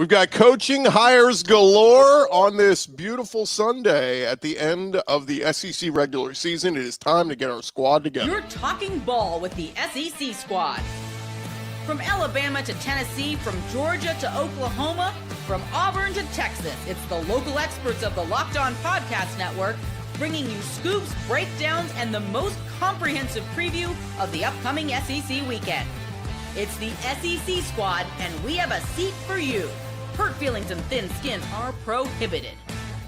We've got coaching hires galore on this beautiful Sunday at the end of the SEC regular season. It is time to get our squad together. You're talking ball with the SEC squad. From Alabama to Tennessee, from Georgia to Oklahoma, from Auburn to Texas, it's the local experts of the Locked On Podcast Network bringing you scoops, breakdowns, and the most comprehensive preview of the upcoming SEC weekend. It's the SEC squad, and we have a seat for you. Hurt feelings and thin skin are prohibited.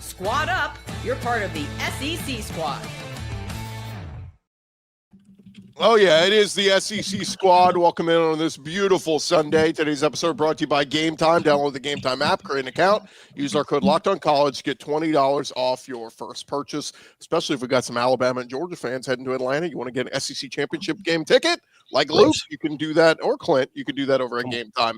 Squad up, you're part of the SEC squad. Oh, yeah, it is the SEC squad. Welcome in on this beautiful Sunday. Today's episode brought to you by Gametime. Download the Gametime app, create an account, use our code LOCKEDONCollege, get $20 off your first purchase, especially if we've got some Alabama and Georgia fans heading to Atlanta. You want to get an SEC championship game ticket? Like Luke, you can do that, or Clint, you can do that over at Gametime.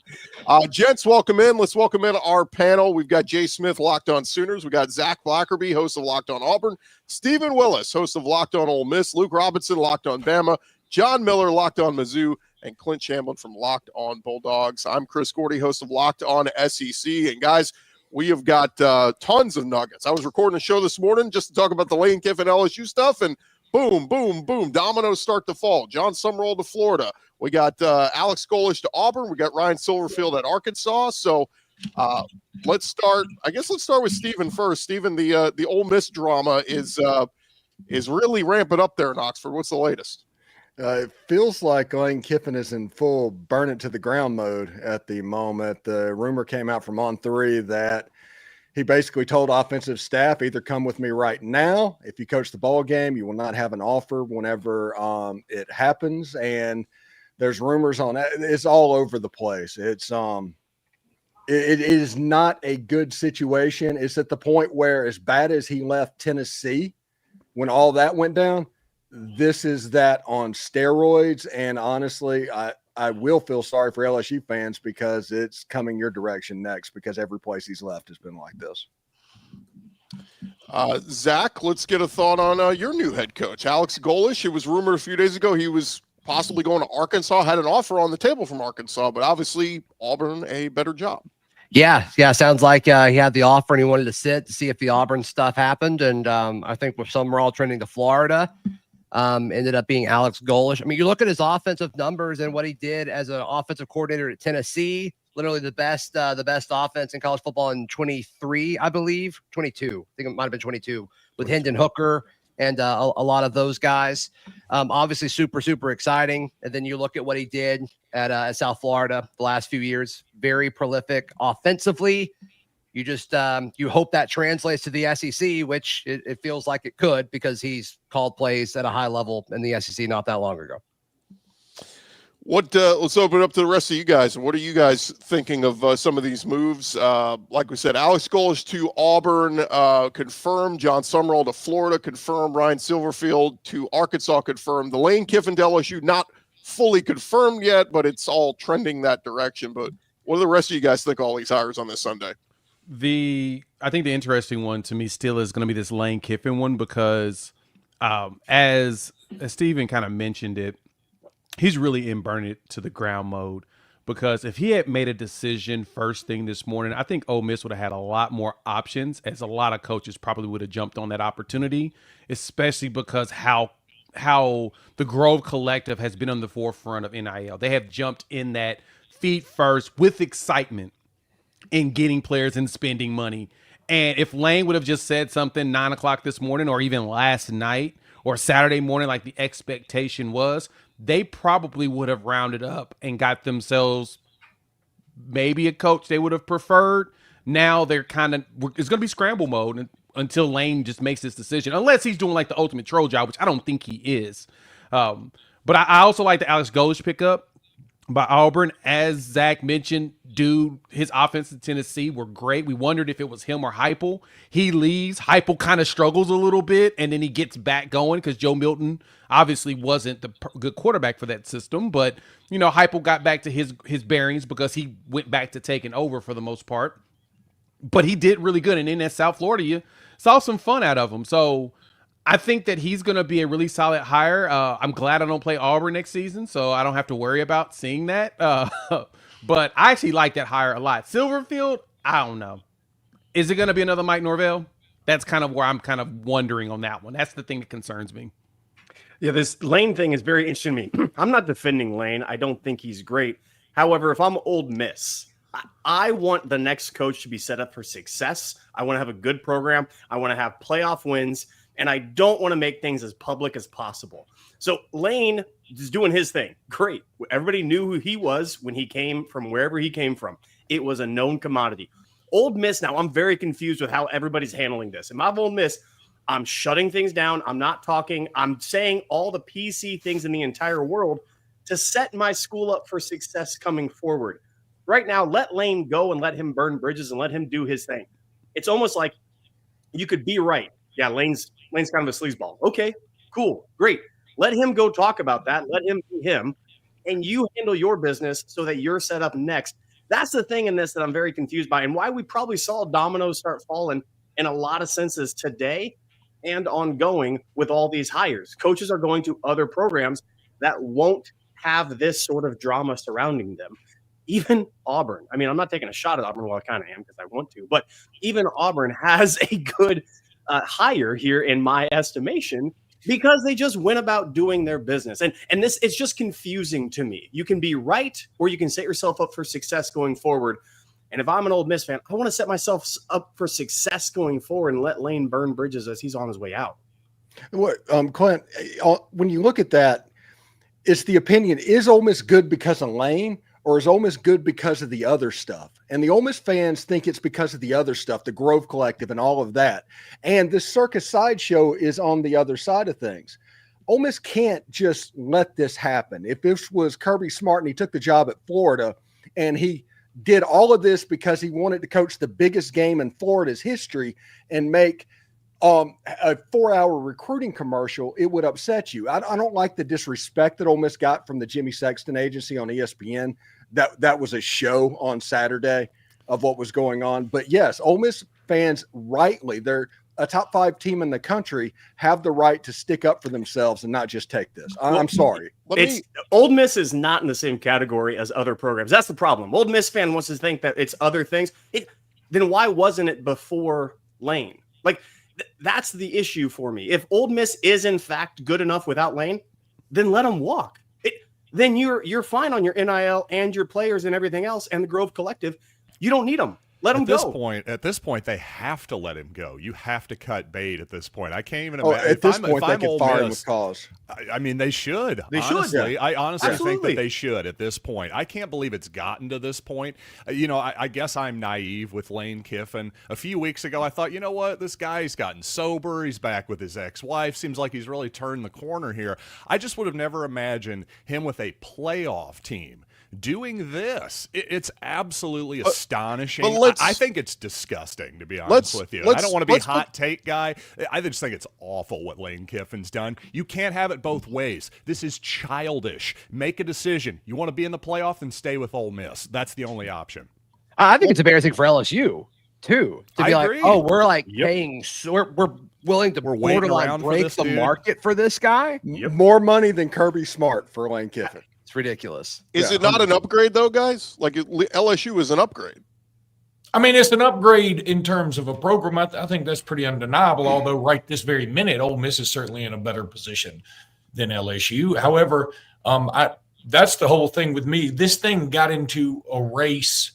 Gents, welcome in. Let's welcome in our panel. We've got Jay Smith, Locked On Sooners. We got Zach Blackerby, host of Locked On Auburn. Stephen Willis, host of Locked On Ole Miss. Luke Robinson, Locked On Bama. John Miller, Locked On Mizzou. And Clint Shamblin from Locked On Bulldogs. I'm Chris Gordy, host of Locked On SEC. And guys, we have got tons of nuggets. I was recording a show this morning just to talk about the Lane Kiffin LSU stuff, and boom, boom, boom. Dominoes start to fall. Jon Sumrall to Florida. We got Alex Golesh to Auburn. We got Ryan Silverfield at Arkansas. So let's start. I guess let's start with Stephen first. Stephen, the Ole Miss drama is really ramping up there in Oxford. What's the latest? It feels like Lane Kiffin is in full burn it to the ground mode at the moment. The rumor came out from On3 that he basically told offensive staff, either come with me right now. If you coach the ball game, you will not have an offer whenever it happens. And there's rumors on that. It's all over the place. It's it is not a good situation. It's at the point where, as bad as he left Tennessee when all that went down, this is that on steroids. And honestly, I will feel sorry for LSU fans because it's coming your direction next, because every place he's left has been like this. Zach, let's get a thought on your new head coach, Alex Golesh. It was rumored a few days ago he was possibly going to Arkansas, had an offer on the table from Arkansas, but obviously Auburn a better job. Yeah. Sounds like he had the offer and he wanted to sit to see if the Auburn stuff happened. And I think with Sumrall trending to Florida, ended up being Alex Golesh. I mean, you look at his offensive numbers and what he did as an offensive coordinator at Tennessee, literally the best offense in college football in 23, I believe, 22. I think it might've been 22 with Hendon Hooker and a lot of those guys. Obviously super, super exciting. And then you look at what he did at South Florida the last few years, very prolific offensively. You just you hope that translates to the SEC, which it feels like it could, because he's called plays at a high level in the SEC not that long ago. Let's open it up to the rest of you guys. What are you guys thinking of some of these moves? Like we said, Alex Golesh to Auburn, confirmed. Jon Sumrall to Florida, confirmed. Ryan Silverfield to Arkansas, confirmed. The Lane Kiffin to LSU, not fully confirmed yet, but it's all trending that direction. But what do the rest of you guys think of all these hires on this Sunday? I think the interesting one to me still is going to be this Lane Kiffin one, because as Steven kind of mentioned it, he's really in burn it to the ground mode, because if he had made a decision first thing this morning, I think Ole Miss would have had a lot more options, as a lot of coaches probably would have jumped on that opportunity, especially because how the Grove Collective has been on the forefront of NIL. They have jumped in that feet first with excitement in getting players and spending money. And if Lane would have just said something 9 o'clock this morning, or even last night or Saturday morning, like the expectation was, they probably would have rounded up and got themselves maybe a coach they would have preferred. Now they're it's going to be scramble mode until Lane just makes this decision, unless he's doing like the ultimate troll job, which I don't think he is. But I also like the Alex Golesh pickup by Auburn. As Zach mentioned, his offense in Tennessee were great. We wondered if it was him or Heupel. He leaves. Heupel kind of struggles a little bit, and then he gets back going because Joe Milton obviously wasn't the good quarterback for that system. But, Heupel got back to his bearings because he went back to taking over for the most part. But he did really good. And then at South Florida, you saw some fun out of him. So I think that he's going to be a really solid hire. I'm glad I don't play Auburn next season, so I don't have to worry about seeing that. But I actually like that hire a lot. Silverfield, I don't know. Is it going to be another Mike Norvell? That's kind of where I'm kind of wondering on that one. That's the thing that concerns me. Yeah, this Lane thing is very interesting to me. I'm not defending Lane. I don't think he's great. However, if I'm Ole Miss, I want the next coach to be set up for success. I want to have a good program. I want to have playoff wins, and I don't want to make things as public as possible. So Lane is doing his thing. Great. Everybody knew who he was when he came from wherever he came from. It was a known commodity. Ole Miss, now I'm very confused with how everybody's handling this. If I'm Ole Miss, I'm shutting things down. I'm not talking. I'm saying all the PC things in the entire world to set my school up for success coming forward. Right now, let Lane go and let him burn bridges and let him do his thing. It's almost like you could be right. Yeah, Lane's kind of a sleazeball. Okay, cool, great. Let him go talk about that. Let him be him. And you handle your business so that you're set up next. That's the thing in this that I'm very confused by and why we probably saw dominoes start falling in a lot of senses today and ongoing with all these hires. Coaches are going to other programs that won't have this sort of drama surrounding them. Even Auburn. I mean, I'm not taking a shot at Auburn. Well, I kind of am because I want to. But even Auburn has a good hire here in my estimation because they just went about doing their business. And this, it's just confusing to me. You can be right or you can set yourself up for success going forward. And if I'm an Ole Miss fan, I want to set myself up for success going forward and let Lane burn bridges as he's on his way out. What, Clint, when you look at that, it's the opinion, is Ole Miss good because of Lane or is Ole Miss good because of the other stuff? And the Ole Miss fans think it's because of the other stuff, the Grove Collective and all of that. And this circus sideshow is on the other side of things. Ole Miss can't just let this happen. If this was Kirby Smart and he took the job at Florida and he did all of this because he wanted to coach the biggest game in Florida's history and make a 4-hour recruiting commercial, it would upset you. I don't like the disrespect that Ole Miss got from the Jimmy Sexton agency on ESPN. That was a show on Saturday of what was going on. But yes, Ole Miss fans rightly, they're a top 5 team in the country, have the right to stick up for themselves and not just take this. I'm sorry. Ole Miss is not in the same category as other programs. That's the problem. Ole Miss fan wants to think that it's other things. Then why wasn't it before Lane? Like, that's the issue for me. If Ole Miss is in fact good enough without Lane, then let them walk. Then you're fine on your NIL and your players and everything else and the Grove Collective. You don't need them. Let him go. At this point, they have to let him go. You have to cut bait at this point. I can't even imagine. At this point, they can fire him with cause. I mean, they should. They honestly. should. I honestly Absolutely. think that they should at this point. I can't believe it's gotten to this point. I guess I'm naive with Lane Kiffin. A few weeks ago, I thought, you know what? This guy's gotten sober. He's back with his ex-wife. Seems like he's really turned the corner here. I just would have never imagined him with a playoff team doing this. It's absolutely astonishing. I think it's disgusting, to be honest with you. I don't want to be a hot take guy. I just think it's awful what Lane Kiffin's done. You can't have it both ways. This is childish. Make a decision. You want to be in the playoff, then stay with Ole Miss. That's the only option. I think it's embarrassing for LSU too to be agree. like, oh, we're like paying, we're willing to borderline break the market for this guy. More money than Kirby Smart for Lane Kiffin. It's ridiculous. Is it not 100%. An upgrade though, guys? Like LSU is an upgrade. I mean, it's an upgrade in terms of a program. I think that's pretty undeniable, although right this very minute, Ole Miss is certainly in a better position than LSU. However, that's the whole thing with me. This thing got into a race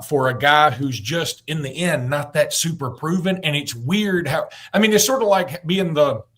for a guy who's just, in the end, not that super proven. And it's weird how – I mean, it's sort of like being the –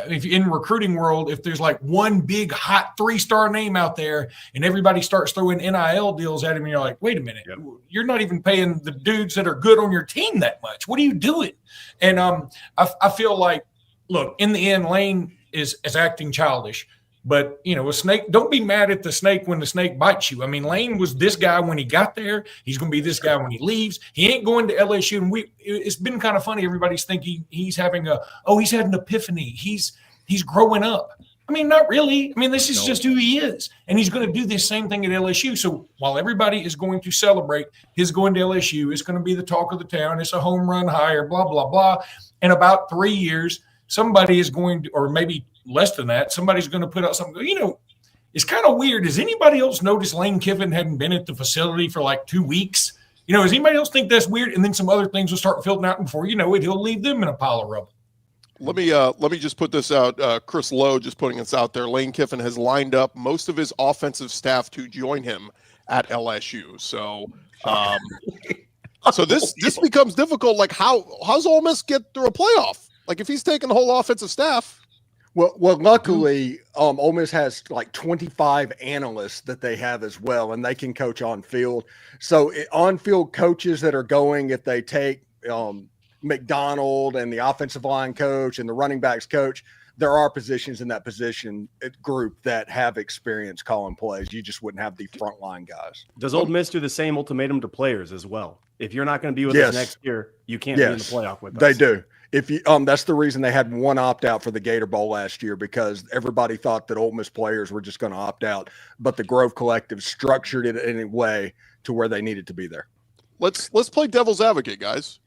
if in recruiting world, if there's like one big hot 3-star name out there and everybody starts throwing NIL deals at him, and you're like, wait a minute, you're not even paying the dudes that are good on your team that much. What are you doing? And I feel like, look, in the end, Lane is acting childish. But, a snake, don't be mad at the snake when the snake bites you. I mean, Lane was this guy when he got there. He's going to be this guy when he leaves. He ain't going to LSU. And it's been kind of funny. Everybody's thinking he's having he's had an epiphany. He's growing up. I mean, not really. I mean, this is just who he is. And he's going to do the same thing at LSU. So while everybody is going to celebrate his going to LSU, it's going to be the talk of the town. It's a home run hire, blah, blah, blah. In about 3 years, somebody is going to, or maybe less than that, somebody's going to put out something. It's kind of weird. Does anybody else notice Lane Kiffin hadn't been at the facility for like 2 weeks? Does anybody else think that's weird? And then some other things will start filtering out, and before you know it, he'll leave them in a pile of rubble. Let me just put this out. Chris Lowe just putting this out there. Lane Kiffin has lined up most of his offensive staff to join him at LSU. So, so this becomes difficult. Like, how's Ole Miss get through a playoff? Like, if he's taking the whole offensive staff. Well, luckily, Ole Miss has like 25 analysts that they have as well, and they can coach on field. So on-field coaches that are going, if they take McDonald and the offensive line coach and the running backs coach, there are positions in that position group that have experience calling plays. You just wouldn't have the frontline guys. Does Ole Miss do the same ultimatum to players as well? If you're not going to be with us next year, you can't be in the playoff with us. They do. If you that's the reason they had one opt out for the Gator Bowl last year, because everybody thought that Ole Miss players were just going to opt out, but the Grove Collective structured it in a way to where they needed to be there. Let's play devil's advocate, guys.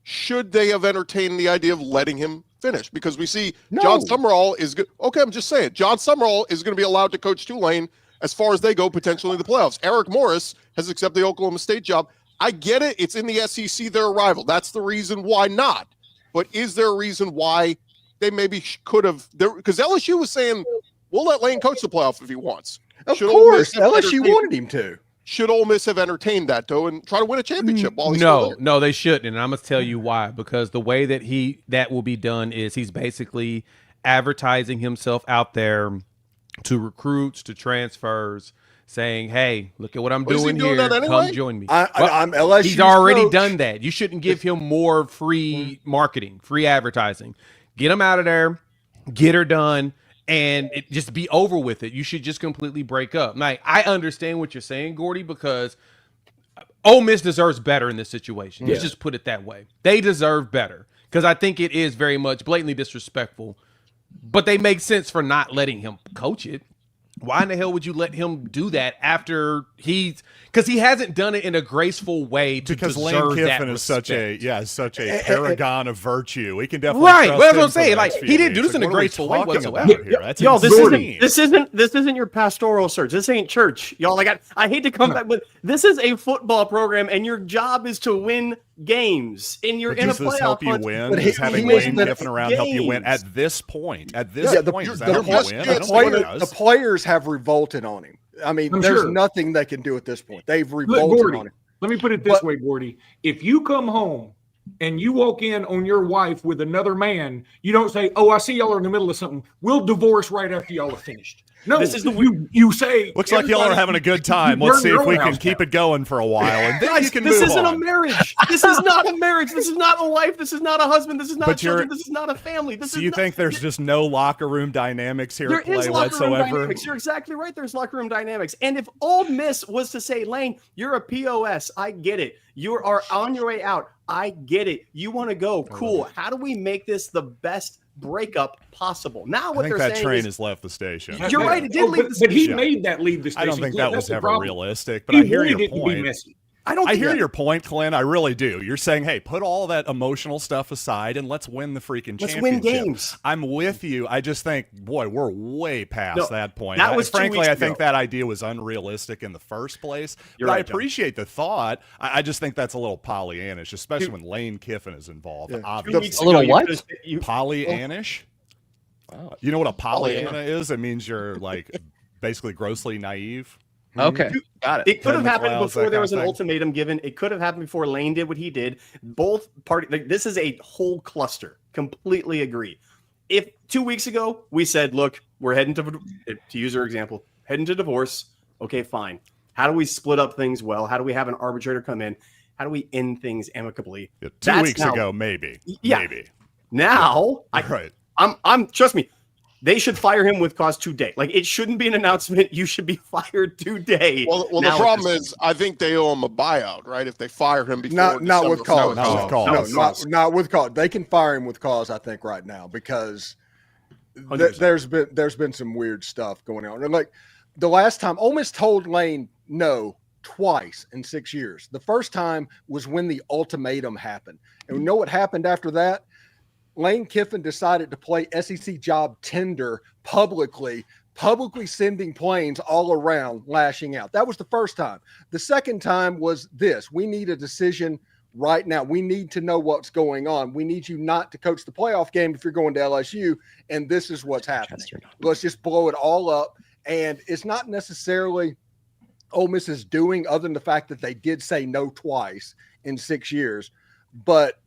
Should they have entertained the idea of letting him finish? Because we see Jon Sumrall is good. Okay, I'm just saying, Jon Sumrall is going to be allowed to coach Tulane as far as they go potentially in the playoffs. Eric Morris has accepted the Oklahoma State job. I get it. It's in the SEC, their rival. That's the reason why not. But is there a reason why they maybe could have? Because LSU was saying, we'll let Lane coach the playoff if he wants. Of course, LSU wanted him to. Should Ole Miss have entertained that, though, and try to win a championship while he's still there? No, they shouldn't. And I'm going to tell you why. Because the way that that will be done is he's basically advertising himself out there to recruits, to transfers, saying, hey, look at what I'm doing here. Anyway? Come join me. I'm LSU. He's already done that. You shouldn't give him more free marketing, free advertising. Get him out of there, get her done, and just be over with it. You should just completely break up. Like, I understand what you're saying, Gordy, because Ole Miss deserves better in this situation. Let's just put it that way. They deserve better, because I think it is very much blatantly disrespectful, but they make sense for not letting him coach it. Why in the hell would you let him do that after because he hasn't done it in a graceful way to because deserve Lane Kiffin that is such a paragon of virtue. We can definitely right. trust Well, that's what him I'm saying. for the Like, next he few didn't do weeks. this in a Like, what are we graceful way talking whatsoever. about here? That's Y'all, insane. this isn't your pastoral search. This ain't church, y'all. Like, I hate to come back, but this is a football program, and your job is to win games. And you're in a playoff. Does this help you hunt. win? But Does having Lane Kiffin around help you win at this point? At this point, does that help you win? I don't think it does. The players have revolted on him. I mean, there's nothing they can do at this point. They've revolted Gordy, on him. let me put it this way, Gordy. If you come home and you walk in on your wife with another man, you don't say, "Oh, I see y'all are in the middle of something. We'll divorce right after y'all are finished." No, This is you say. Looks like y'all are having a good time. Let's see if we can keep it going for a while, and then you can move on. This isn't a marriage. This is not a marriage. This is not a wife. This is not a husband. This is not children. This is not a family. So you think there's just no locker room dynamics here at play whatsoever? You're exactly right. There's locker room dynamics. And if Ole Miss was to say, Lane, you're a POS, I get it. You are on your way out. I get it. You want to go. Cool. How do we make this the best breakup possible? Now what they're saying is, that train has left the station. You're right, it did leave the station. But he made that leave the station. I don't think that was ever realistic, but I hear your point. I hear your point, Clint. I really do. You're saying, hey, put all that emotional stuff aside and let's win the freaking championship. Let's win games. I'm with you. I just think, boy, we're way past that point. That was frankly, I think that idea was unrealistic in the first place. You're but right, I appreciate the thought. I just think that's a little Pollyannish, especially when Lane Kiffin is involved. Yeah. Obviously. A little what? Pollyannish? Wow. You know what a Pollyanna is? It means you're like basically grossly naive. Okay, got it. It could have happened Clouds, before that there kind was of an thing. ultimatum given. It could have happened before Lane did what he did. Both parties, like, this is a whole cluster. Completely agree. If 2 weeks ago we said, look, we're heading to use your example, heading to divorce. Okay, fine. How do we split up things well? How do we have an arbitrator come in? How do we end things amicably? Yeah, 2 weeks ago, maybe. Yeah. Maybe. Now, Right. I'm trust me. They should fire him with cause today. Like, it shouldn't be an announcement. You should be fired today. Well, the problem is, I think they owe him a buyout, right? If they fire him before Not with cause. Not with cause. Not with cause. They can fire him with cause, I think, right now, because 100%. there's been some weird stuff going on. And like the last time, Ole Miss told Lane no twice in 6 years. The first time was when the ultimatum happened. And we know what happened after that? Lane Kiffin decided to play SEC job tender publicly publicly sending planes all around, lashing out. That was the first time. The second time was this. We need a decision right now. We need to know what's going on. We need you not to coach the playoff game if you're going to LSU, and this is what's happening. Let's just blow it all up. And it's not necessarily Ole Miss is doing, other than the fact that they did say no twice in 6 years, but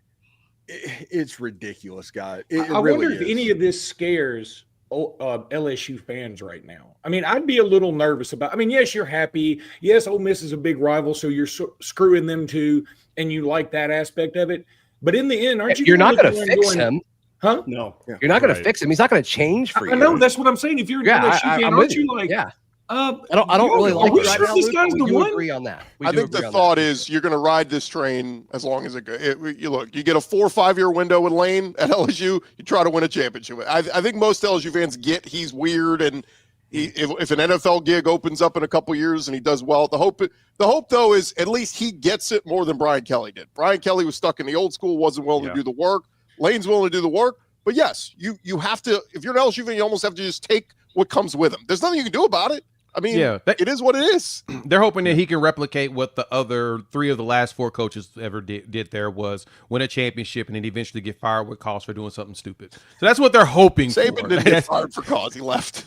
it's ridiculous, guys. I wonder if any of this scares LSU fans right now. I mean, I'd be a little nervous about. I mean, yes, you're happy. Yes, Ole Miss is a big rival, so you're screwing them too, and you like that aspect of it. But in the end, aren't you? You're not going to fix him, huh? No, you're not going to fix him. He's not going to change for you. I know that's what I'm saying. If you're an LSU fan, aren't you like? Yeah. I don't really like it right now, Luke, but we do agree on that. I think the thought is you're going to ride this train as long as it goes. You get a 4 or 5 year window with Lane at LSU, you try to win a championship. I think most LSU fans get he's weird, and if an NFL gig opens up in a couple years and he does well, the hope though is at least he gets it more than Brian Kelly did. Brian Kelly was stuck in the old school, wasn't willing to do the work. Lane's willing to do the work, but yes, you have to. If you're an LSU fan, you almost have to just take what comes with him. There's nothing you can do about it. I mean, it is what it is. They're hoping that he can replicate what the other 3 of the last 4 coaches ever did there was win a championship and then eventually get fired with cause for doing something stupid. So that's what they're hoping for. Saban didn't get fired for cause. He left.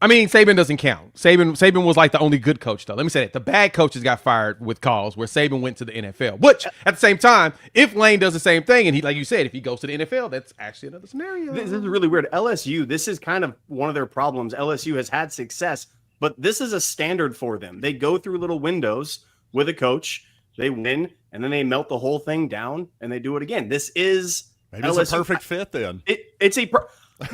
I mean, Saban doesn't count. Saban was like the only good coach, though. Let me say that. The bad coaches got fired with cause where Saban went to the NFL. Which, at the same time, if Lane does the same thing, and he, like you said, if he goes to the NFL, that's actually another scenario. This is really weird. LSU, this is kind of one of their problems. LSU has had success, but this is a standard for them. They go through little windows with a coach, they win, and then they melt the whole thing down, and they do it again. This is maybe LSU. It's a perfect fit then.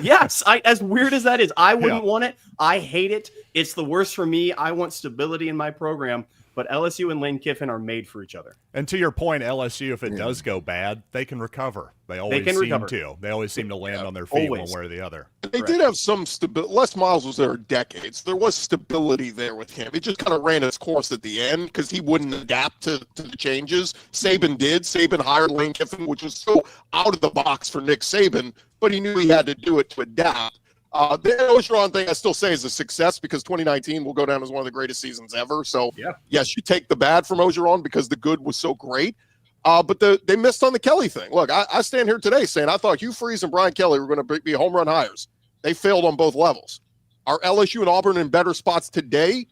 Yes, as weird as that is, I wouldn't want it. I hate it. It's the worst for me. I want stability in my program, but LSU and Lane Kiffin are made for each other. And to your point, LSU, if it does go bad, they can recover. They always seem to. They always seem to land on their feet one way or the other. They did have some stability. Les Miles was there decades. There was stability there with him. It just kind of ran its course at the end because he wouldn't adapt to the changes. Saban did. Saban hired Lane Kiffin, which was so out of the box for Nick Saban, but he knew he had to do it to adapt. The Ogeron thing I still say is a success because 2019 will go down as one of the greatest seasons ever. So, yes, you take the bad from Ogeron because the good was so great. But they missed on the Kelly thing. Look, I stand here today saying I thought Hugh Freeze and Brian Kelly were going to be home run hires. They failed on both levels. Are LSU and Auburn in better spots today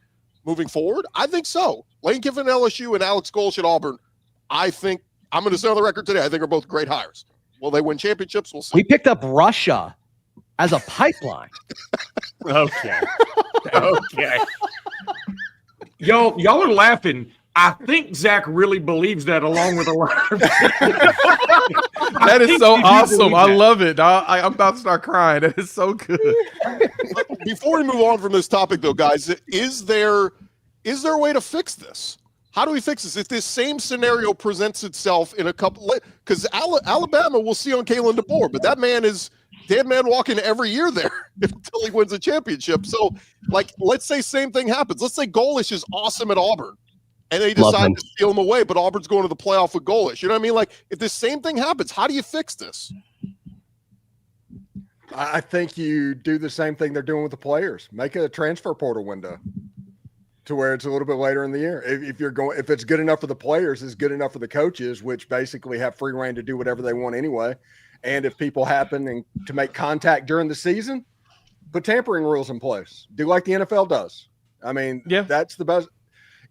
moving forward? I think so. Lane Kiffin at LSU and Alex Golesh at Auburn, I think, I'm going to say on the record today, I think are both great hires. Will they win championships? We'll see. We picked up Russia as a pipeline. Okay. Y'all are laughing. I think Zach really believes that, along with a lot of That is so awesome. I love it. I'm about to start crying. That is so good. Before we move on from this topic, though, guys, is there a way to fix this? How do we fix this? If this same scenario presents itself in a couple, because Alabama will see on Kalen DeBoer, but that man is dead man walking every year there until he wins a championship. So, let's say same thing happens. Let's say Golesh is awesome at Auburn, and they decide to steal him away, but Auburn's going to the playoff with Golesh. You know what I mean? If this same thing happens, how do you fix this? I think you do the same thing they're doing with the players. Make a transfer portal window to where it's a little bit later in the year. If it's good enough for the players, it's good enough for the coaches, which basically have free reign to do whatever they want anyway. And if people happen to make contact during the season, put tampering rules in place. Do like the NFL does. I mean, that's the best.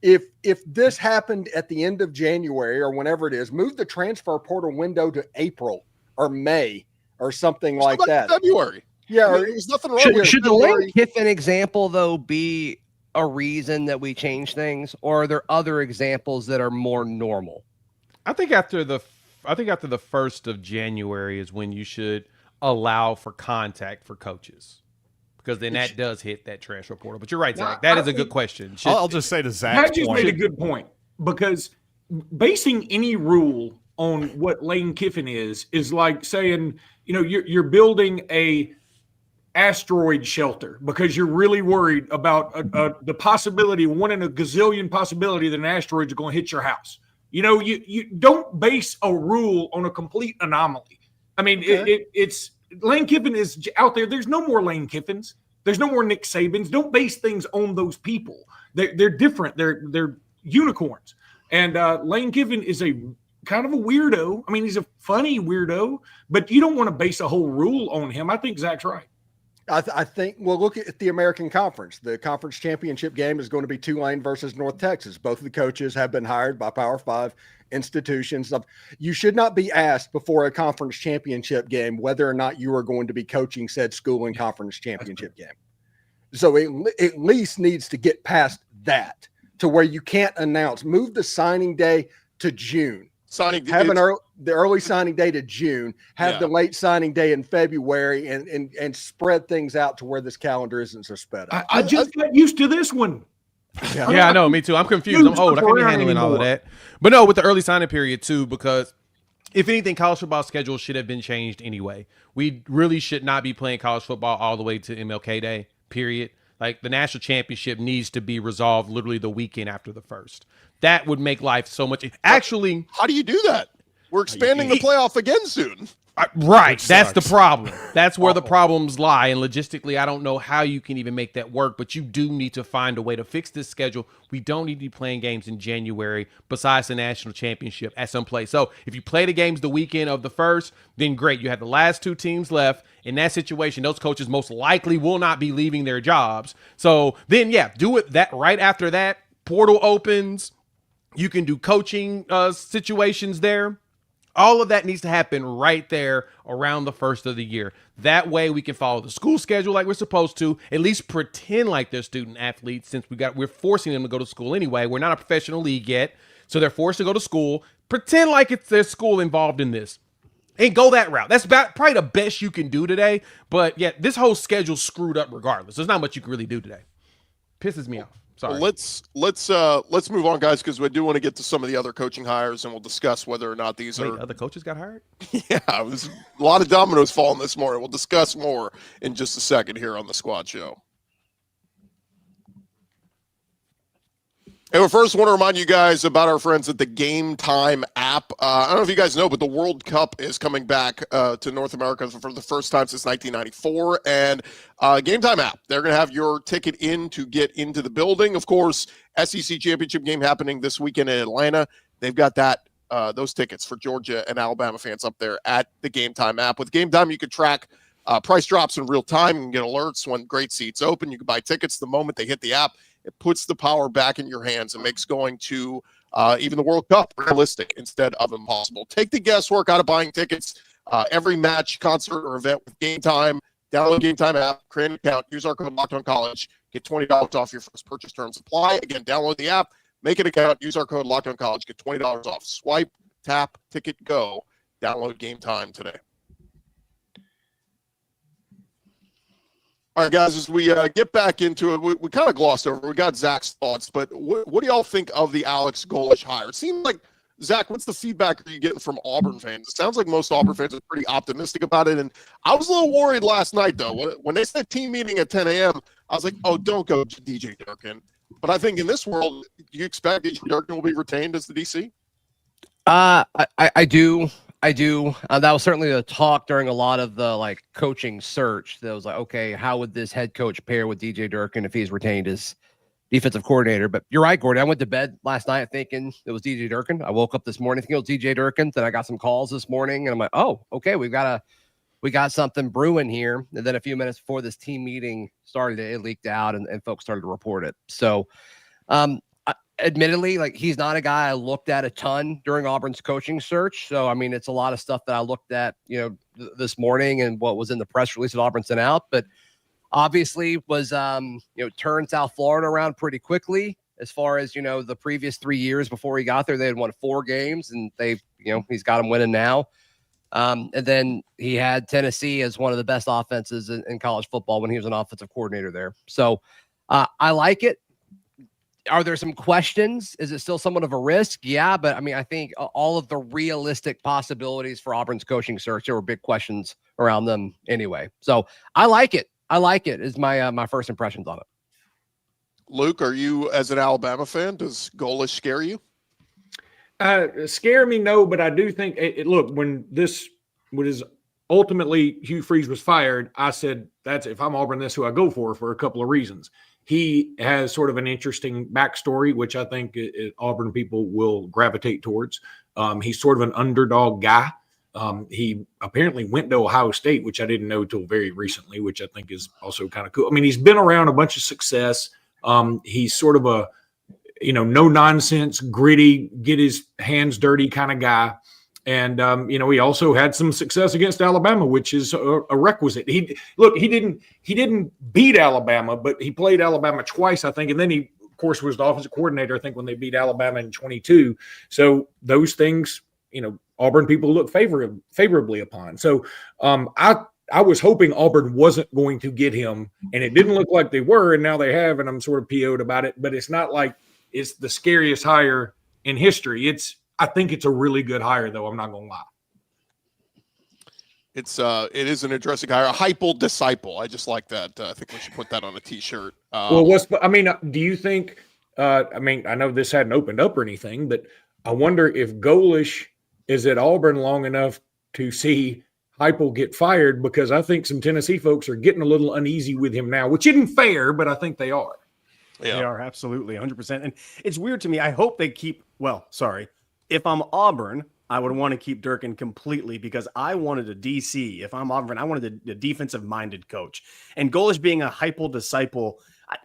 If this happened at the end of January or whenever it is, move the transfer portal window to April or May or something like that. February. Yeah, I mean, there's nothing wrong. Should the Lane Kiffin example, though, be a reason that we change things, or are there other examples that are more normal? I think after the 1st of January is when you should allow for contact for coaches, because then that does hit that transfer portal. But you're right, Zach. That is a good question. I'll just say to Zach's Pat just point. made a good point, because basing any rule on what Lane Kiffin is like saying, you're building a asteroid shelter because you're really worried about the possibility, one in a gazillion possibility that an asteroid is going to hit your house. You don't base a rule on a complete anomaly. I mean, it's Lane Kiffin is out there. There's no more Lane Kiffins. There's no more Nick Sabans. Don't base things on those people. They're different. They're unicorns. And Lane Kiffin is a kind of a weirdo. I mean, he's a funny weirdo, but you don't want to base a whole rule on him. I think Zach's right. I think, well, look at the American Conference. The conference championship game is going to be Tulane versus North Texas. Both of the coaches have been hired by Power 5 institutions. You should not be asked before a conference championship game whether or not you are going to be coaching said school in conference championship game. So it at least needs to get past that to where you can't announce, move the signing day to June. Have the early signing day to June, have the late signing day in February, and spread things out to where this calendar isn't so sped up. I just got used to this one. Yeah, I know. Me too. I'm confused. I'm old. I can't be handling all of that. But no, with the early signing period too, because if anything, college football schedule should have been changed anyway. We really should not be playing college football all the way to MLK Day, period. Like the national championship needs to be resolved literally the weekend after the first. That would make life so much. Actually, how do you do that? We're expanding the playoff again soon. Right. That's the problem. That's where the problems lie. And logistically, I don't know how you can even make that work, but you do need to find a way to fix this schedule. We don't need to be playing games in January besides the national championship at some place. So if you play the games the weekend of the first, then great. You have the last two teams left. In that situation, those coaches most likely will not be leaving their jobs. So then, yeah, do it that right after that. Portal opens. You can do coaching situations there. All of that needs to happen right there around the first of the year. That way we can follow the school schedule like we're supposed to, at least pretend like they're student athletes since we're forcing them to go to school anyway. We're not a professional league yet, so they're forced to go to school. Pretend like it's their school involved in this and go that route. That's probably the best you can do today. But yeah, this whole schedule's screwed up regardless. There's not much you can really do today. Pisses me off. Sorry. Well, let's move on, guys, because we do want to get to some of the other coaching hires, and we'll discuss whether or not these are other coaches got hired. Yeah, it was a lot of dominoes falling this morning. We'll discuss more in just a second here on the Squad Show. And we first want to remind you guys about our friends at the Gametime app. I don't know if you guys know, but the World Cup is coming back to North America for the first time since 1994. And Gametime app, they're going to have your ticket in to get into the building. Of course, SEC championship game happening this weekend in Atlanta. They've got those tickets for Georgia and Alabama fans up there at the Gametime app. With Gametime, you can track price drops in real time. You can get alerts when great seats open. You can buy tickets the moment they hit the app. It puts the power back in your hands and makes going to even the World Cup realistic instead of impossible. Take the guesswork out of buying tickets. Every match, concert, or event with Gametime. Download Gametime app, create an account, use our code LOCKEDONCollege, get $20 off your first purchase. Terms apply. Again, download the app, make an account, use our code LOCKEDONCollege, get $20 off. Swipe, tap, ticket, go. Download Gametime today. All right, guys, as we get back into it, we kind of glossed over. We got Zach's thoughts, but what do y'all think of the Alex Golesh hire? It seems like, Zach, what's the feedback are you getting from Auburn fans? It sounds like most Auburn fans are pretty optimistic about it, and I was a little worried last night, though. When they said team meeting at 10 a.m., I was like, oh, don't go to DJ Durkin. But I think in this world, do you expect DJ Durkin will be retained as the DC? I do. That was certainly the talk during a lot of the coaching search. That was like, okay, how would this head coach pair with DJ Durkin if he's retained as defensive coordinator? But you're right, Gordon. I went to bed last night thinking it was DJ Durkin. I woke up this morning thinking it was DJ Durkin. Then I got some calls this morning, and I'm like, oh, okay, we got something brewing here. And then a few minutes before this team meeting started, it leaked out, and folks started to report it. So, admittedly, he's not a guy I looked at a ton during Auburn's coaching search. So, I mean, it's a lot of stuff that I looked at, this morning and what was in the press release that Auburn sent out. But obviously was, turned South Florida around pretty quickly as far as, the previous 3 years before he got there. They had won 4 games and he's got them winning now. And then he had Tennessee as one of the best offenses in college football when he was an offensive coordinator there. So I like it. Are there some questions? Is it still somewhat of a risk? Yeah, but I mean, I think all of the realistic possibilities for Auburn's coaching search, there were big questions around them anyway. So I like it. Is my first impressions on it. Luke, are you, as an Alabama fan, does Golesh scare you? Scare me, no, but I do think look, when this was ultimately Hugh Freeze was fired, I said, that's if I'm Auburn, that's who I go for a couple of reasons. He has sort of an interesting backstory, which I think Auburn people will gravitate towards. He's sort of an underdog guy. He apparently went to Ohio State, which I didn't know till very recently, which I think is also kind of cool. I mean, he's been around a bunch of success. He's sort of a, no nonsense, gritty, get his hands dirty kind of guy. And, he also had some success against Alabama, which is a requisite. He didn't beat Alabama, but he played Alabama twice, I think. And then he, of course, was the offensive coordinator, I think, when they beat Alabama in 22. So those things, Auburn people look favorably upon. So I was hoping Auburn wasn't going to get him, and it didn't look like they were, and now they have, and I'm sort of PO'd about it. But it's not like it's the scariest hire in history. I think it's a really good hire, though. I'm not going to lie. It is an interesting hire. A hypal disciple. I just like that. I think we should put that on a T-shirt. Do you think? I know this hadn't opened up or anything, but I wonder if Golesh is at Auburn long enough to see Heupel get fired, because I think some Tennessee folks are getting a little uneasy with him now, which isn't fair, but I think they are. Yeah. They are absolutely 100%. And it's weird to me. I hope they keep. If I'm Auburn, I would want to keep Durkin completely, because I wanted a DC. If I'm Auburn, I wanted a defensive-minded coach. And Golesh being a Heupel disciple,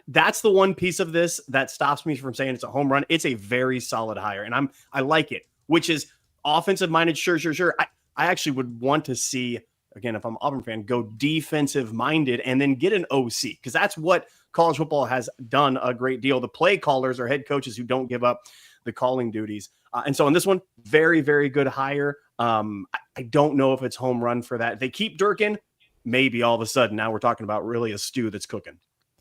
that's the one piece of this that stops me from saying it's a home run. It's a very solid hire, and I like it, which is offensive-minded, sure. I actually would want to see, again, if I'm an Auburn fan, go defensive-minded and then get an OC, because that's what college football has done a great deal. The play callers are head coaches who don't give up the calling duties. And so on this one, very, very good hire. I don't know if it's home run for that. If they keep Durkin, maybe all of a sudden now we're talking about really a stew that's cooking.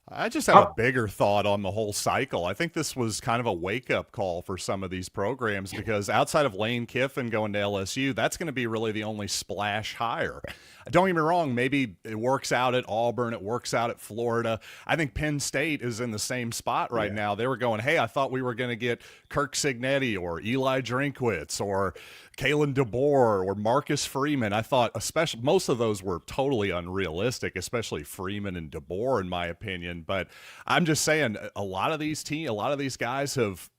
I just have a bigger thought on the whole cycle. I think this was kind of a wake-up call for some of these programs, because outside of Lane Kiffin going to LSU, that's going to be really the only splash hire. Don't get me wrong, maybe it works out at Auburn, it works out at Florida. I think Penn State is in the same spot right now. They were going, hey, I thought we were going to get Kirk Cignetti or Eli Drinkwitz or Kalen DeBoer or Marcus Freeman. I thought especially most of those were totally unrealistic, especially Freeman and DeBoer, in my opinion. But I'm just saying, a lot of these guys have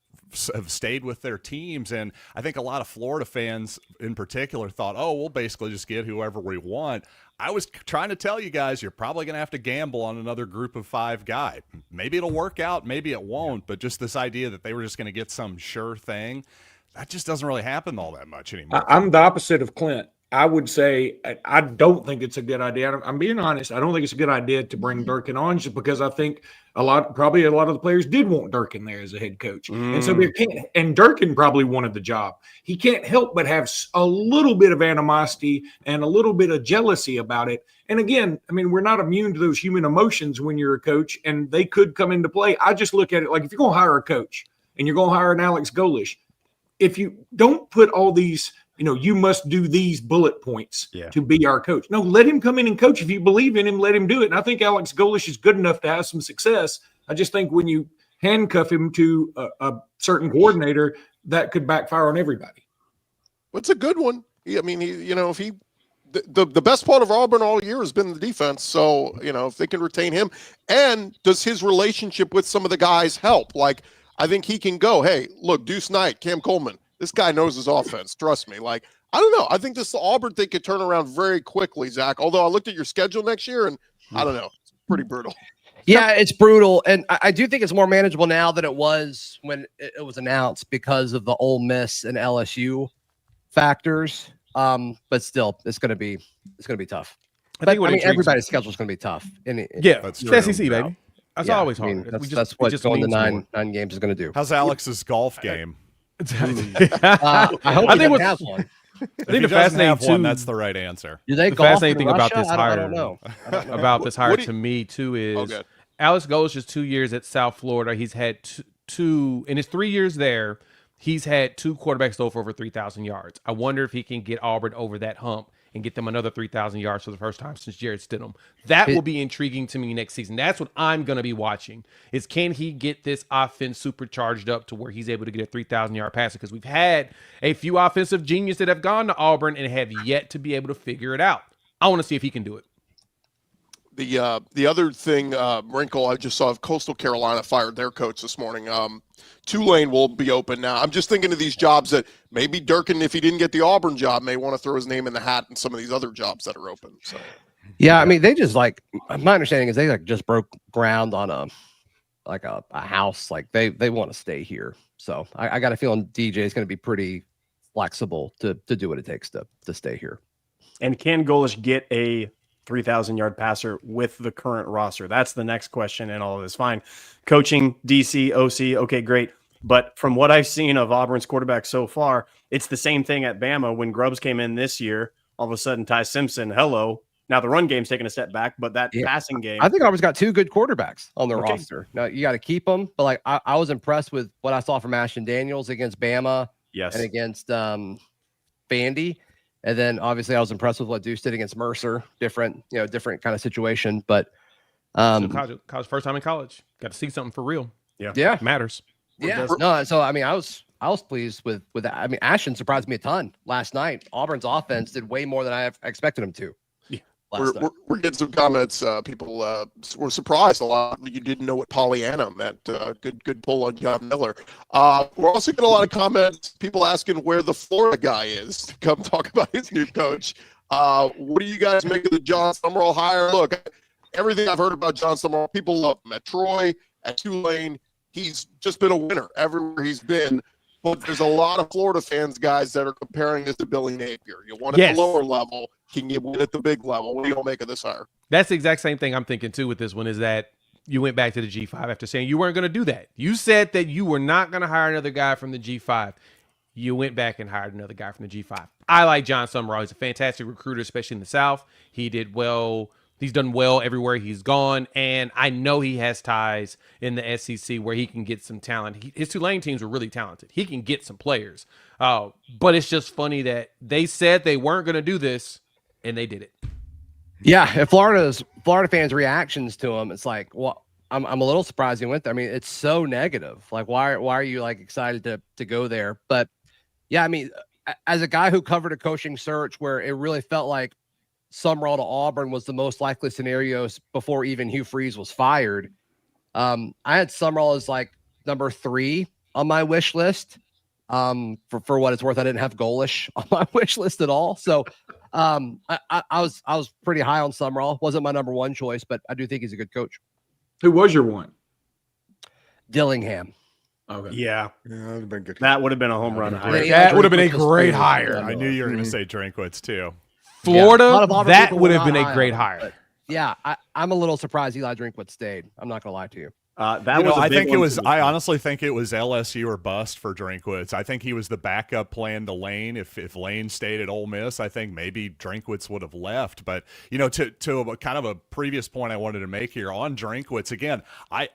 stayed with their teams, and I think a lot of Florida fans in particular thought, oh, we'll basically just get whoever we want. I was trying to tell you guys, you're probably going to have to gamble on another group of 5 guy. Maybe it'll work out, maybe it won't, but just this idea that they were just going to get some sure thing, that just doesn't really happen all that much anymore. I'm the opposite of Clint. I would say I don't think it's a good idea. I'm being honest. I don't think it's a good idea to bring Durkin on, just because I think probably a lot of the players did want Durkin there as a head coach. And so and Durkin probably wanted the job. He can't help but have a little bit of animosity and a little bit of jealousy about it. And again, I mean, we're not immune to those human emotions when you're a coach, and they could come into play. I just look at it like, if you're going to hire a coach and you're going to hire an Alex Golesh, if you don't put all these, you must do these bullet points to be our coach. No, let him come in and coach. If you believe in him, let him do it. And I think Alex Golesh is good enough to have some success. I just think when you handcuff him to a certain coordinator, that could backfire on everybody. It's a good one. The best part of Auburn all year has been the defense. So, if they can retain him, and does his relationship with some of the guys help? Like, I think he can go, hey, look, Deuce Knight, Cam Coleman, this guy knows his offense. Trust me. Like, I don't know. I think this Auburn thing could turn around very quickly, Zach. Although I looked at your schedule next year, and I don't know. It's pretty brutal. Yeah, it's brutal. And I do think it's more manageable now than it was when it was announced, because of the Ole Miss and LSU factors. But still, it's going to be tough. Everybody's schedule is going to be tough. That's the SEC, baby. That's always hard. That's what going to nine games is going to do. How's Alex's golf game? I hope he has one. I think the fascinating one, that's the right answer. Do they the golf fascinating thing about Russia? this hire, I don't know. About this hire to me too is Alex Golesh's 2 years at South Florida. He's had two in his 3 years there. He's had 2 quarterbacks throw for over 3,000 yards. I wonder if he can get Auburn over that hump and get them another 3,000 yards for the first time since Jared Stidham. That will be intriguing to me next season. That's what I'm going to be watching, is can he get this offense supercharged up to where he's able to get a 3,000-yard passer? Because we've had a few offensive geniuses that have gone to Auburn and have yet to be able to figure it out. I want to see if he can do it. The other thing, wrinkle I just saw, Coastal Carolina fired their coach this morning. Tulane will be open now. I'm just thinking of these jobs that maybe Durkin, if he didn't get the Auburn job, may want to throw his name in the hat in some of these other jobs that are open. So, yeah, I mean, they just my understanding is they just broke ground on a house. Like they want to stay here. So I got a feeling DJ is going to be pretty flexible to do what it takes to stay here. And can Golesh get a 3,000-yard passer with the current roster? That's the next question in all of this. Fine. Coaching, DC, OC, okay, great. But from what I've seen of Auburn's quarterback so far, it's the same thing at Bama. When Grubbs came in this year, all of a sudden Ty Simpson, hello. Now the run game's taking a step back, but that passing game. I think Auburn's got 2 good quarterbacks on their roster. Now you got to keep them. But like I was impressed with what I saw from Ashton Daniels against Bama and against Vandy. And then obviously I was impressed with what Deuce did against Mercer. Different kind of situation. But college first time in college. Got to see something for real. Yeah. It matters. Yeah. No, so I mean I was pleased with that. I mean, Ashton surprised me a ton last night. Auburn's offense did way more than I expected them to. We're getting some comments. People were surprised a lot. You didn't know what Pollyanna meant. Good pull on John Miller. We're also getting a lot of comments. People asking where the Florida guy is to come talk about his new coach. What do you guys make of the Jon Sumrall hire? Look, everything I've heard about Jon Sumrall, people love him at Troy, at Tulane. He's just been a winner everywhere he's been. But there's a lot of Florida fans, guys, that are comparing this to Billy Napier. You want at the lower level, can you win at the big level? What do you make of this hire? That's the exact same thing I'm thinking, too, with this one, is that you went back to the G5 after saying you weren't going to do that. You said that you were not going to hire another guy from the G5. You went back and hired another guy from the G5. I like Jon Sumrall. He's a fantastic recruiter, especially in the South. He did well. He's done well everywhere he's gone, and I know he has ties in the SEC where he can get some talent. His Tulane teams were really talented. He can get some players. But it's just funny that they said they weren't going to do this, and they did it. Yeah, if Florida fans' reactions to him, it's like, well, I'm a little surprised he went there. I mean, it's so negative. Like, why are you like excited to go there? But yeah, I mean, as a guy who covered a coaching search where it really felt like Sumrall to Auburn was the most likely scenarios before even Hugh Freeze was fired. I had Sumrall as like number 3 on my wish list. For what it's worth, I didn't have Golesh on my wish list at all. So I was pretty high on Sumrall. Wasn't my number 1 choice, but I do think he's a good coach. Who was your one? Dillingham. Okay. Yeah. That would have been good. That would have been a home run hire. That would have been a great hire. I knew you were going to say Drinkwitz too. Florida, that would have been a great hire. Yeah, I'm a little surprised Eli Drinkwitz stayed. I'm not going to lie to you. I honestly think it was LSU or bust for Drinkwitz. I think he was the backup plan to Lane. If Lane stayed at Ole Miss, I think maybe Drinkwitz would have left. But to a kind of a previous point I wanted to make here on Drinkwitz again, I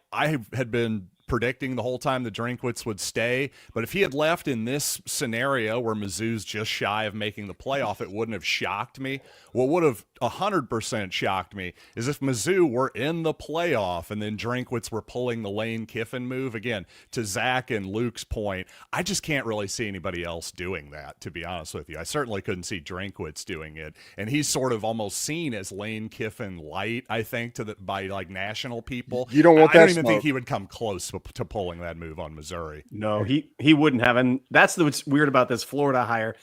had been predicting the whole time that Drinkwitz would stay, but if he had left in this scenario where Mizzou's just shy of making the playoff, it wouldn't have shocked me. What would have 100% shocked me is if Mizzou were in the playoff and then Drinkwitz were pulling the Lane Kiffin move. Again, to Zach and Luke's point, I just can't really see anybody else doing that, to be honest with you. I certainly couldn't see Drinkwitz doing it, and he's sort of almost seen as Lane Kiffin light, I think, by like national people. You don't want that. I don't even think he would come close to pulling that move on Missouri. No, he wouldn't have. And that's what's weird about this Florida hire.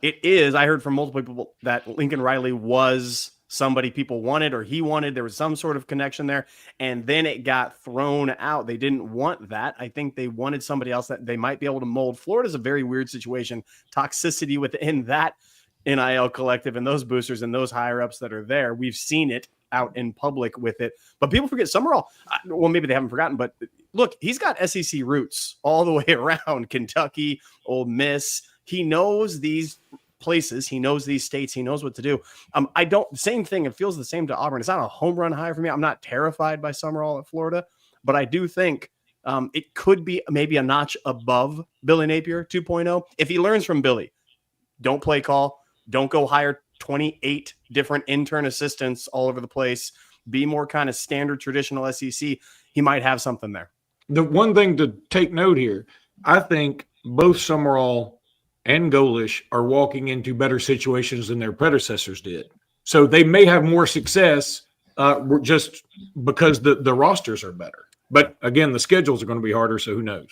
It is, I heard from multiple people that Lincoln Riley was somebody people wanted or he wanted. There was some sort of connection there. And then it got thrown out. They didn't want that. I think they wanted somebody else that they might be able to mold. Florida's a very weird situation. Toxicity within that NIL collective and those boosters and those higher ups that are there. We've seen it out in public with it. But people forget Sumrall. Well, maybe they haven't forgotten, but look, he's got SEC roots all the way around. Kentucky, Ole Miss. He knows these places. He knows these states. He knows what to do. Same thing. It feels the same to Auburn. It's not a home run hire for me. I'm not terrified by Sumrall at Florida, but I do think it could be maybe a notch above Billy Napier 2.0. If he learns from Billy, don't play call, don't go hire 28 different intern assistants all over the place, be more kind of standard traditional SEC. He might have something there. The one thing to take note here, I think both Sumrall and Golesh are walking into better situations than their predecessors did. So they may have more success just because the rosters are better. But again, the schedules are going to be harder, so who knows?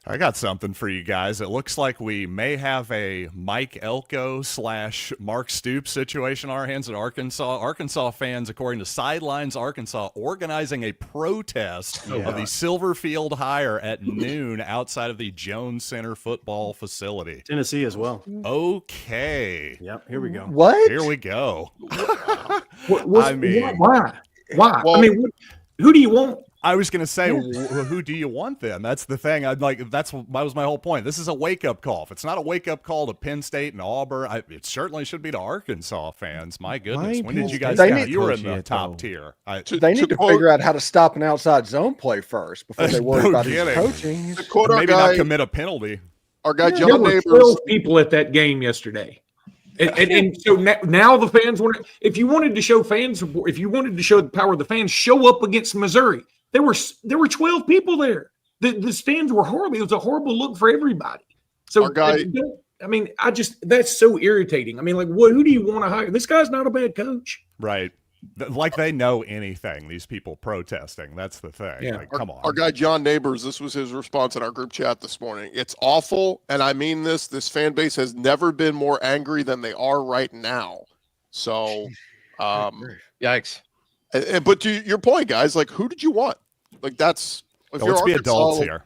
I got something for you guys. It looks like we may have a Mike Elko / Mark Stoops situation on our hands at Arkansas. Arkansas fans, according to Sidelines Arkansas, organizing a protest of the Silverfield hire at noon outside of the Jones Center football facility. Tennessee as well. Okay. Yep, here we go. What? Here we go. Why? Well, I mean, who do you want? I was going to say, who do you want then? That's the thing. That was my whole point. This is a wake-up call. If it's not a wake-up call to Penn State and Auburn, it certainly should be to Arkansas fans. My goodness. When did you guys count? You were in the top tier. They need to figure out how to stop an outside zone play first before they worry about his coaching. Maybe not commit a penalty. Our guy There John were Neighbors. 12 people at that game yesterday. And so now the fans want. If you wanted to show fan support, if you wanted to show the power of the fans, show up against Missouri. There were 12 people there. The stands were horrible. It was a horrible look for everybody. So Our guy, that's so irritating. I mean, like, who do you want to hire? This guy's not a bad coach. Right. Like they know anything, these people protesting. That's the thing. Yeah. Like, come on. Our guy John Neighbors, this was his response in our group chat this morning. It's awful, and I mean this. This fan base has never been more angry than they are right now. So, Yikes. but to your point, guys, like, who did you want? Like, that's Let's be adults here.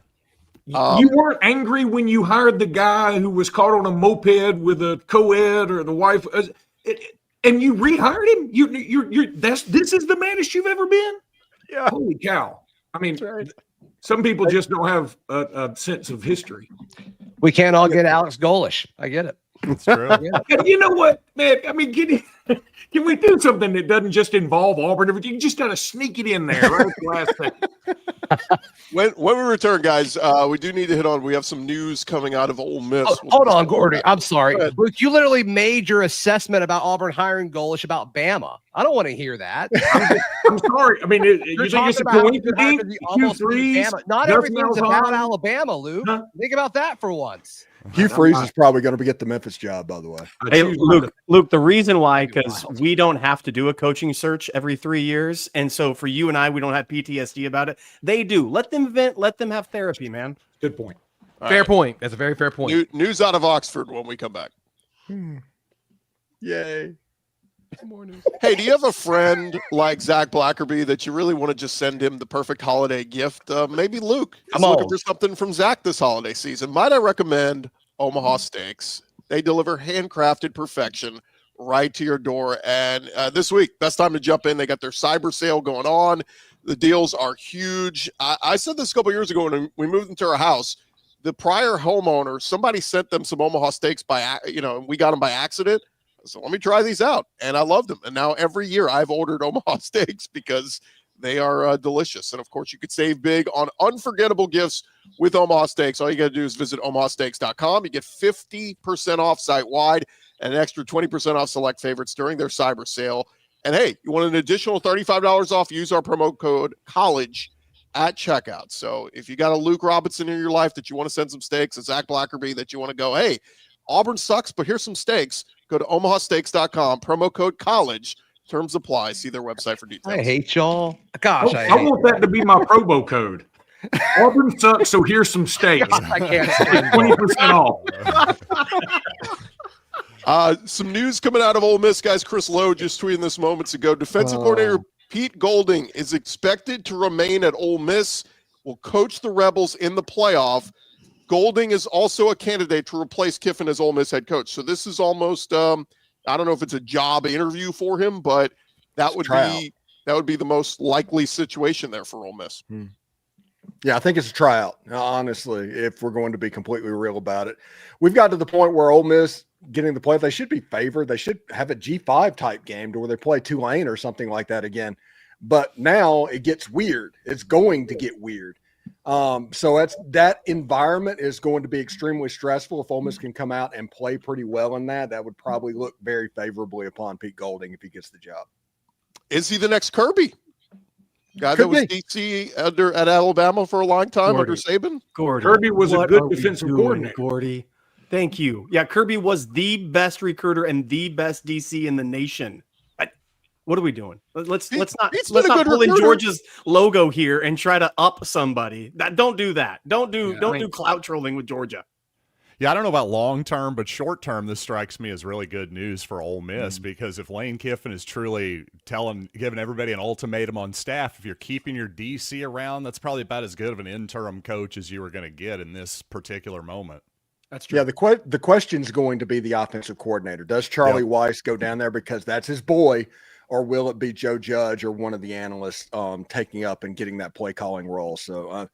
You weren't angry when you hired the guy who was caught on a moped with a co-ed or the wife, and you rehired him. This is the maddest you've ever been. Yeah. Holy cow! I mean, some people just don't have a sense of history. We can't all get Alex Golesh. I get it. That's true. And you know what, man? I mean, can we do something that doesn't just involve Auburn? You just got to sneak it in there right at the last second. When we return, guys, we do need to hit on. We have some news coming out of Ole Miss. Hold on, Gordy. I'm sorry. Luke, you literally made your assessment about Auburn hiring Golesh about Bama. I don't want to hear that. I'm sorry. I mean, you think it's a coincidence? Not everything's about Alabama, Luke. Huh? Think about that for once. Hugh Freeze is probably going to get the Memphis job, by the way. Hey, Luke, the reason why, because we don't have to do a coaching search every 3 years. And so for you and I, we don't have PTSD about it. They do. Let them vent. Let them have therapy, man. Good point. Fair point. That's a very fair point. News out of Oxford when we come back. Yay. Hey, do you have a friend like Zach Blackerby that you really want to just send him the perfect holiday gift? Maybe Luke is looking for something from Zach this holiday season. Might I recommend Omaha Steaks? They deliver handcrafted perfection right to your door. And this week, best time to jump in. They got their cyber sale going on. The deals are huge. I said this a couple years ago when we moved into our house. The prior homeowner, somebody sent them some Omaha Steaks we got them by accident. So let me try these out. And I love them. And now every year I've ordered Omaha Steaks because they are delicious. And of course, you could save big on unforgettable gifts with Omaha Steaks. All you got to do is visit omahasteaks.com. You get 50% off site-wide and an extra 20% off select favorites during their cyber sale. And hey, you want an additional $35 off, use our promo code COLLEGE at checkout. So if you got a Luke Robinson in your life that you want to send some steaks, a Zach Blackerby that you want to go, hey, Auburn sucks, but here's some steaks. Go to omahasteaks.com, promo code COLLEGE. Terms apply. See their website for details. I hate y'all. Gosh, I want that to be my promo code. Auburn sucks, so here's some steaks. I can't stand 20% off. Some news coming out of Ole Miss, guys. Chris Lowe just tweeted this moments ago. Defensive coordinator Pete Golding is expected to remain at Ole Miss, will coach the Rebels in the playoff. Golding is also a candidate to replace Kiffin as Ole Miss head coach. So this is almost, I don't know if it's a job interview for him, but that would be the most likely situation there for Ole Miss. Yeah, I think it's a tryout, honestly, if we're going to be completely real about it. We've got to the point where Ole Miss getting the play, they should be favored. They should have a G5 type game to where they play Tulane or something like that again. But now it gets weird. It's going to get weird. So that environment is going to be extremely stressful. If Ole Miss can come out and play pretty well in that would probably look very favorably upon Pete Golding if he gets the job. Is he the next Kirby? Guy that was DC at Alabama for a long time under Saban? Kirby was a good defensive coordinator. Gordy. Thank you. Yeah, Kirby was the best recruiter and the best DC in the nation. What are we doing? Let's not he's let's been a not good pull in recruiter. Georgia's logo here and try to up somebody. Don't do that. Don't do clout trolling with Georgia. Yeah, I don't know about long term, but short term, this strikes me as really good news for Ole Miss because if Lane Kiffin is truly giving everybody an ultimatum on staff, if you're keeping your DC around, that's probably about as good of an interim coach as you were going to get in this particular moment. That's true. Yeah, the question's going to be the offensive coordinator. Does Charlie Weiss go down there because that's his boy, or will it be Joe Judge or one of the analysts taking up and getting that play calling role? So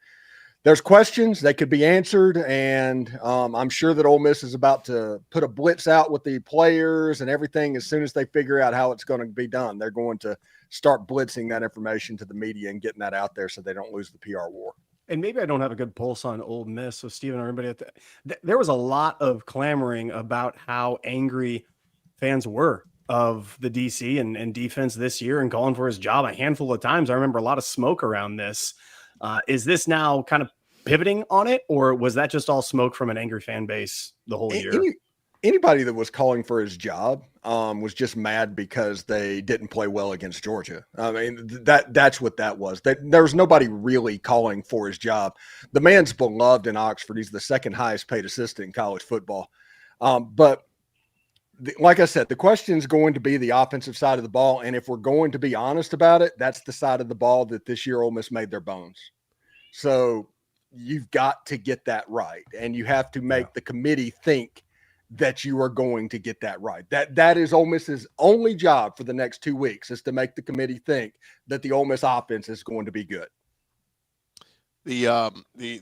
there's questions that could be answered, and I'm sure that Ole Miss is about to put a blitz out with the players and everything. As soon as they figure out how it's going to be done, they're going to start blitzing that information to the media and getting that out there so they don't lose the PR war. And maybe I don't have a good pulse on Ole Miss. So Steven, everybody, there was a lot of clamoring about how angry fans were of the DC and defense this year and calling for his job a handful of times. I remember a lot of smoke around this. Is this now kind of pivoting on it, or was that just all smoke from an angry fan base the whole year? Anybody that was calling for his job was just mad because they didn't play well against Georgia. I mean, that's what that was. There was nobody really calling for his job. The man's beloved in Oxford. He's the second highest paid assistant in college football. Like I said, the question is going to be the offensive side of the ball. And if we're going to be honest about it, that's the side of the ball that this year Ole Miss made their bones. So you've got to get that right. And you have to make the committee think that you are going to get that right. That is Ole Miss's only job for the next 2 weeks, is to make the committee think that the Ole Miss offense is going to be good. The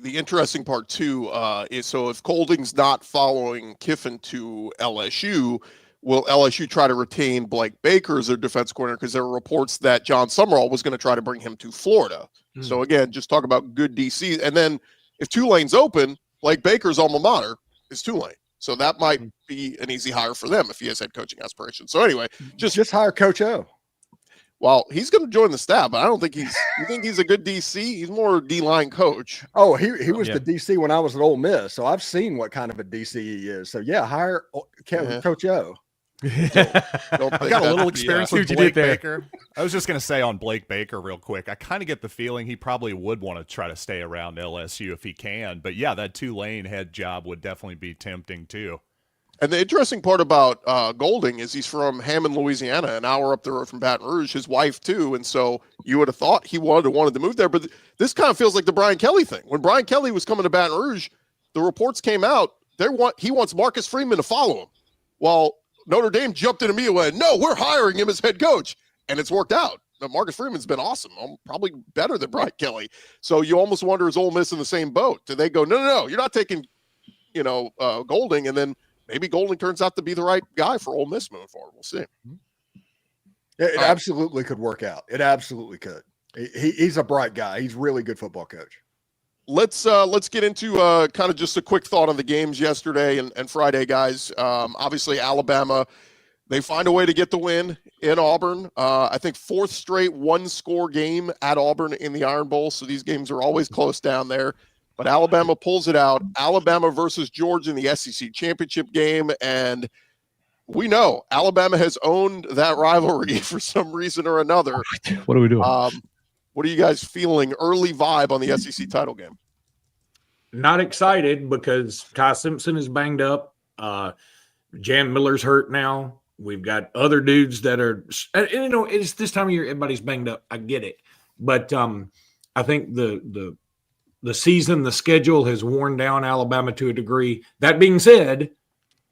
interesting part too is, so if Golding's not following Kiffin to LSU, will LSU try to retain Blake Baker as their defense coordinator? Because there were reports that Jon Sumrall was going to try to bring him to Florida. So again, just talk about good DC. And then if Tulane's open, Blake Baker's alma mater is Tulane. So that might be an easy hire for them if he has head coaching aspirations. So anyway, just hire Coach O. Well, he's going to join the staff, but I don't think you think he's a good DC? He's more D-line coach. Oh, he was the DC when I was at Ole Miss, so I've seen what kind of a DC he is. So yeah, hire Coach O. I've got a little experience with Blake Baker. I was just going to say on Blake Baker real quick, I kind of get the feeling he probably would want to try to stay around LSU if he can. But yeah, that Tulane head job would definitely be tempting too. And the interesting part about Golding is he's from Hammond, Louisiana, an hour up the road from Baton Rouge, his wife too. And so you would have thought he wanted to move there. But this kind of feels like the Brian Kelly thing. When Brian Kelly was coming to Baton Rouge, the reports came out, he wants Marcus Freeman to follow him. Well, Notre Dame jumped in immediately and went, no, we're hiring him as head coach. And it's worked out. Now, Marcus Freeman's been awesome, probably better than Brian Kelly. So you almost wonder, is Ole Miss in the same boat? Do they go, no, you're not taking, Golding, and then maybe Golding turns out to be the right guy for Ole Miss moving forward. We'll see. It absolutely could work out. It absolutely could. He's a bright guy. He's a really good football coach. Let's get into kind of just a quick thought on the games yesterday and Friday, guys. Obviously, Alabama, they find a way to get the win in Auburn. I think fourth straight one-score game at Auburn in the Iron Bowl, so these games are always close down there. But Alabama pulls it out. Alabama versus Georgia in the SEC championship game, and we know Alabama has owned that rivalry for some reason or another. What are we doing? What are you guys feeling? Early vibe on the SEC title game? Not excited because Ty Simpson is banged up. Jan Miller's hurt now. We've got other dudes that are, it's this time of year, everybody's banged up. I get it. But I think the season, the schedule has worn down Alabama to a degree. That being said,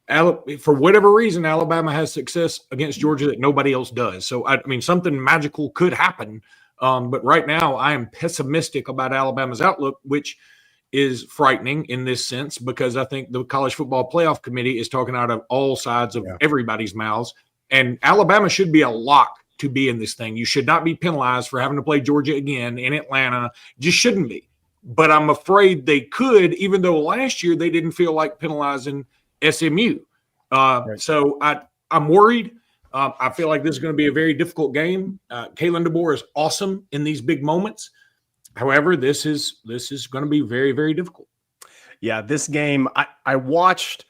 for whatever reason, Alabama has success against Georgia that nobody else does. So, I mean, something magical could happen. But right now, I am pessimistic about Alabama's outlook, which is frightening in this sense because I think the College Football Playoff Committee is talking out of all sides of everybody's mouths. And Alabama should be a lock to be in this thing. You should not be penalized for having to play Georgia again in Atlanta. Just shouldn't be. But I'm afraid they could, even though last year they didn't feel like penalizing SMU. So I'm worried. I feel like this is going to be a very difficult game. Kalen DeBoer is awesome in these big moments. However, this is going to be very, very difficult. Yeah, this game, I watched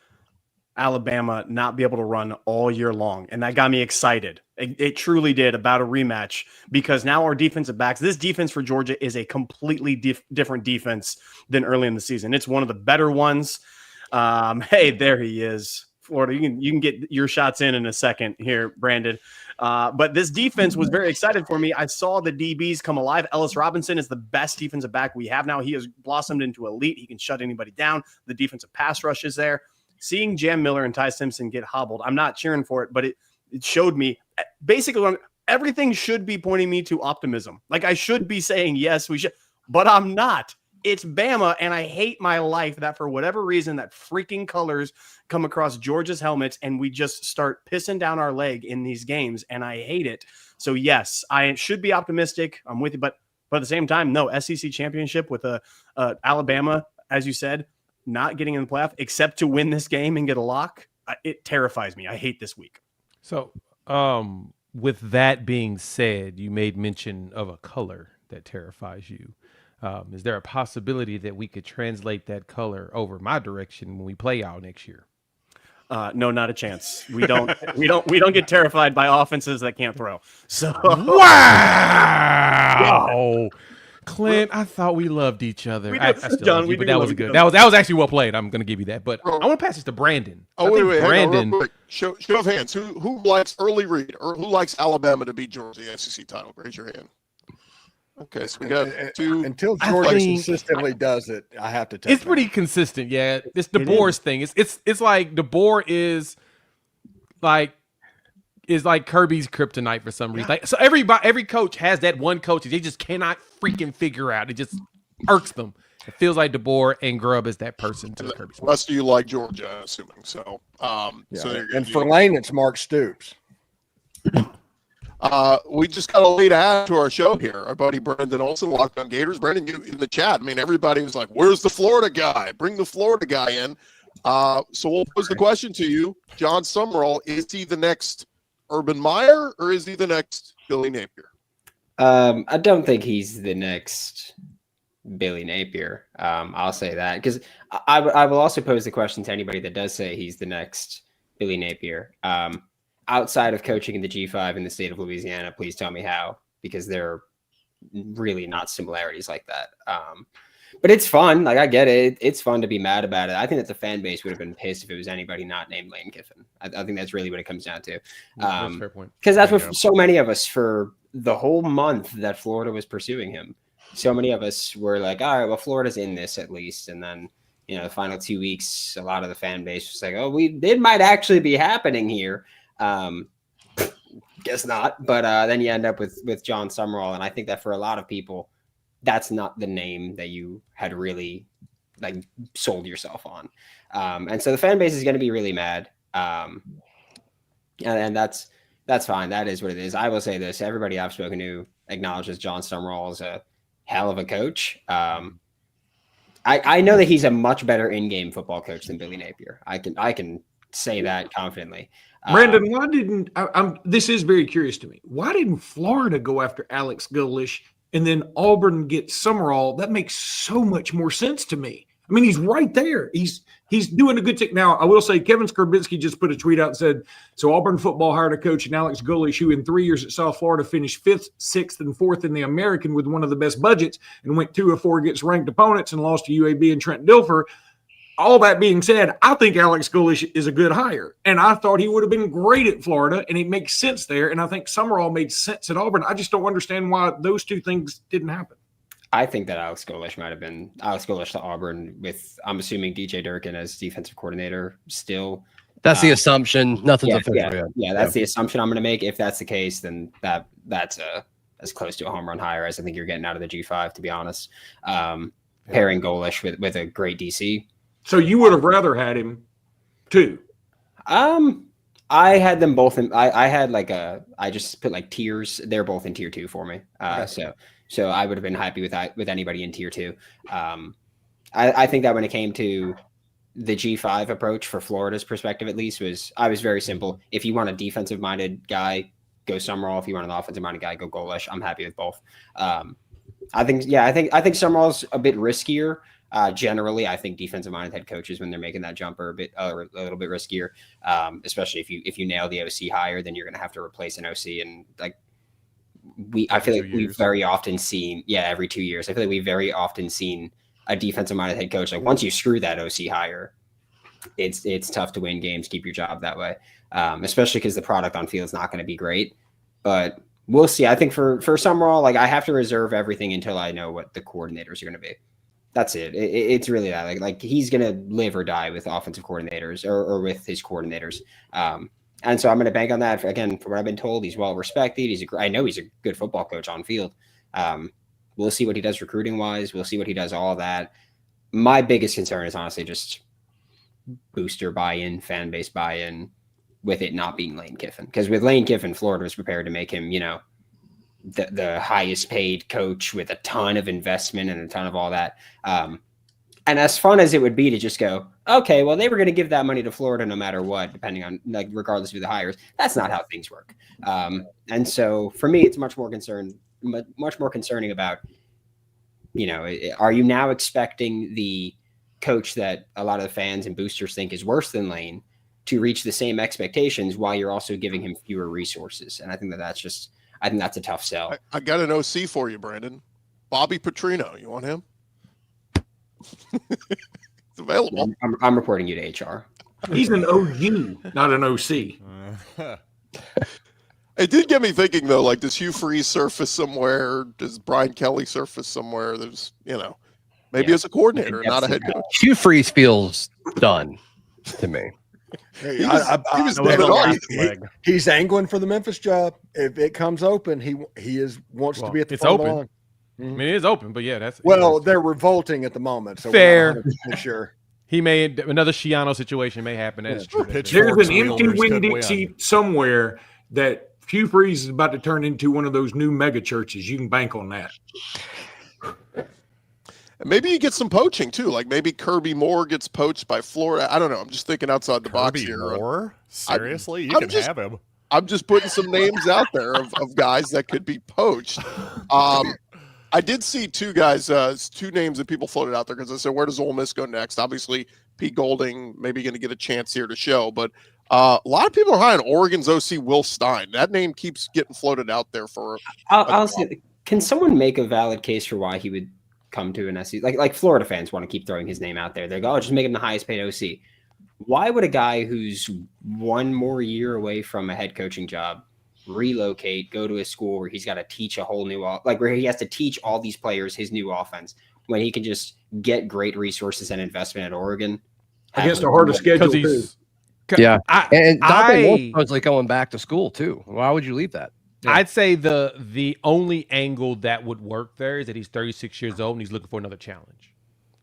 Alabama not be able to run all year long. And that got me excited. It truly did, about a rematch, because now our defensive backs, this defense for Georgia is a completely different defense than early in the season. It's one of the better ones. Hey, there he is. Florida, you can get your shots in a second here, Brandon. But this defense was very excited for me. I saw the DBs come alive. Ellis Robinson is the best defensive back we have now. He has blossomed into elite. He can shut anybody down. The defensive pass rush is there. Seeing Jam Miller and Ty Simpson get hobbled, I'm not cheering for it, but it showed me basically everything should be pointing me to optimism. Like, I should be saying, yes, we should, but I'm not. It's Bama, and I hate my life that for whatever reason that freaking colors come across Georgia's helmets and we just start pissing down our leg in these games, and I hate it. So, yes, I should be optimistic. I'm with you, but at the same time, no, SEC championship with Alabama, as you said, not getting in the playoff except to win this game and get a lock. It terrifies me. I hate this week. So, with that being said, you made mention of a color that terrifies you. Is there a possibility that we could translate that color over my direction when we play out next year? No, not a chance. We don't get terrified by offenses that can't throw. So wow. Clint, I thought we loved each other. I still John, love you, but that was good. That was actually well played. I'm going to give you that. But I want to pass this to Brandon. Oh, wait, Brandon. hang on real quick. Show of hands. Who likes early read, or who likes Alabama to beat Georgia the SEC title? Raise your hand. Okay, so we got two. Until Georgia consistently does it, I have to take It's pretty consistent, yeah. It's DeBoer's thing. It's like DeBoer is like Kirby's kryptonite for some reason. Like, so every coach has that one coach that they just cannot freaking figure out. It just irks them. It feels like DeBoer and Grubb is that person to Kirby's. The rest of you like Georgia, I'm assuming. So, and for Lane, it's Mark Stoops. We just got a late add to our show here. Our buddy Brandon Olson, Locked on Gators. Brandon, you in the chat. I mean, everybody was like, "Where's the Florida guy? Bring the Florida guy in." So we'll pose the question to you, Jon Sumrall: is he the next Urban Meyer, or is he the next Billy Napier? I don't think he's the next Billy Napier. I'll say that, because I will also pose the question to anybody that does say he's the next Billy Napier. Outside of coaching in the G5 in the state of Louisiana, please tell me how, because there are really not similarities like that. But it's fun. Like, I get it. It's fun to be mad about it. I think that the fan base would have been pissed if it was anybody not named Lane Kiffin. I think that's really what it comes down to. That's a fair point. Because that's what so many of us, for the whole month that Florida was pursuing him, so many of us were like, all right, well, Florida's in this at least. And then, the final 2 weeks, a lot of the fan base was like, oh, it might actually be happening here. Guess not. But then you end up with Jon Sumrall. And I think that for a lot of people, that's not the name that you had really sold yourself on. And so the fan base is going to be really mad. And that's fine. That is what it is. I will say this. Everybody I've spoken to acknowledges Jon Sumrall is a hell of a coach. I know that he's a much better in-game football coach than Billy Napier. I can say that confidently. Brandon, why didn't this is very curious to me. Why didn't Florida go after Alex Golesh and then Auburn get Sumrall? That makes so much more sense to me. I mean, he's right there. He's doing a good thing. Now, I will say Kevin Skarbinski just put a tweet out and said, so Auburn football hired a coach in Alex Golesh, who in 3 years at South Florida finished 5th, 6th, and 4th in the American with one of the best budgets and went 2 of 4 against ranked opponents and lost to UAB and Trent Dilfer. All that being said, I think Alex Golesh is a good hire, and I thought he would have been great at Florida, and it makes sense there, and I think Sumrall made sense at Auburn. I just don't understand why those two things didn't happen. I think that Alex Golesh might have been Alex Golesh to Auburn with, I'm assuming, DJ Durkin as defensive coordinator still. That's the assumption. Nothing's official yet. Yeah, that's the assumption I'm going to make. If that's the case, then that's as close to a home run hire as I think you're getting out of the G5, to be honest. Pairing Golesh with a great DC. So you would have rather had him too? I had them both in. I had I just put tiers. They're both in tier 2 for me. So I would have been happy with anybody in tier 2. I think that when it came to the G5 approach for Florida's perspective, at least, I was very simple. If you want a defensive minded guy, go Sumrall. If you want an offensive minded guy, go Golesh. I'm happy with both. I think Sumrall's a bit riskier. Generally, I think defensive-minded head coaches, when they're making that jump, are a little bit riskier. Especially if you nail the OC hire, then you're going to have to replace an OC, and like I feel like we've very often seen, every 2 years. I feel like we've very often seen a defensive-minded head coach, like once you screw that OC hire, it's tough to win games, keep your job that way, especially because the product on field is not going to be great. But we'll see. I think for Sumrall, like I have to reserve everything until I know what the coordinators are going to be. That's it. It's really that. Like he's going to live or die with offensive coordinators or with his coordinators. And so I'm going to bank on that. Again, from what I've been told, he's well respected. I know he's a good football coach on field. We'll see what he does recruiting wise. We'll see what he does, all that. My biggest concern is honestly just booster buy-in, fan base buy-in, with it not being Lane Kiffin. Because with Lane Kiffin, Florida was prepared to make him, the highest paid coach with a ton of investment and a ton of all that. And as fun as it would be to just go, okay, well, they were going to give that money to Florida no matter what, depending on, like, regardless of who the hires. That's not how things work. And so for me, it's much more concerning about, are you now expecting the coach that a lot of the fans and boosters think is worse than Lane to reach the same expectations while you're also giving him fewer resources? And I think that's a tough sell. I got an OC for you, Brandon. Bobby Petrino. You want him? It's available. I'm reporting you to HR. He's an OG, not an OC. It did get me thinking, though, like, does Hugh Freeze surface somewhere? Does Brian Kelly surface somewhere? There's, maybe as a coordinator, not a head coach. Hugh Freeze feels done to me. He was he's angling for the Memphis job. If it comes open, he wants to be at the front of the line. I mean, it is open, but that's they're revolting at the moment. So fair. Sure. He made another Shiano situation may happen. That's true. There's an empty Winn-Dixie somewhere that Hugh Freeze is about to turn into one of those new mega churches. You can bank on that. Maybe you get some poaching too. Like maybe Kirby Moore gets poached by Florida. I don't know. I'm just thinking outside the box here. Moore? Seriously? You can have him. I'm just putting some names out there of guys that could be poached. I did see two names that people floated out there because I said, where does Ole Miss go next? Obviously, Pete Golding maybe going to get a chance here to show, but a lot of people are high on Oregon's OC Will Stein. That name keeps getting floated out there for. I'll say, can someone make a valid case for why he would come to an SEC? Like Florida fans want to keep throwing his name out there. They go, just make him the highest paid OC. Why would a guy who's one more year away from a head coaching job relocate, go to a school where he's got to teach a whole new, where he has to teach all these players his new offense when he can just get great resources and investment at Oregon against a harder schedule too? Yeah, and Dante was like going back to school too. Why would you leave that? Yeah. I'd say the only angle that would work there is that he's 36 years old and he's looking for another challenge,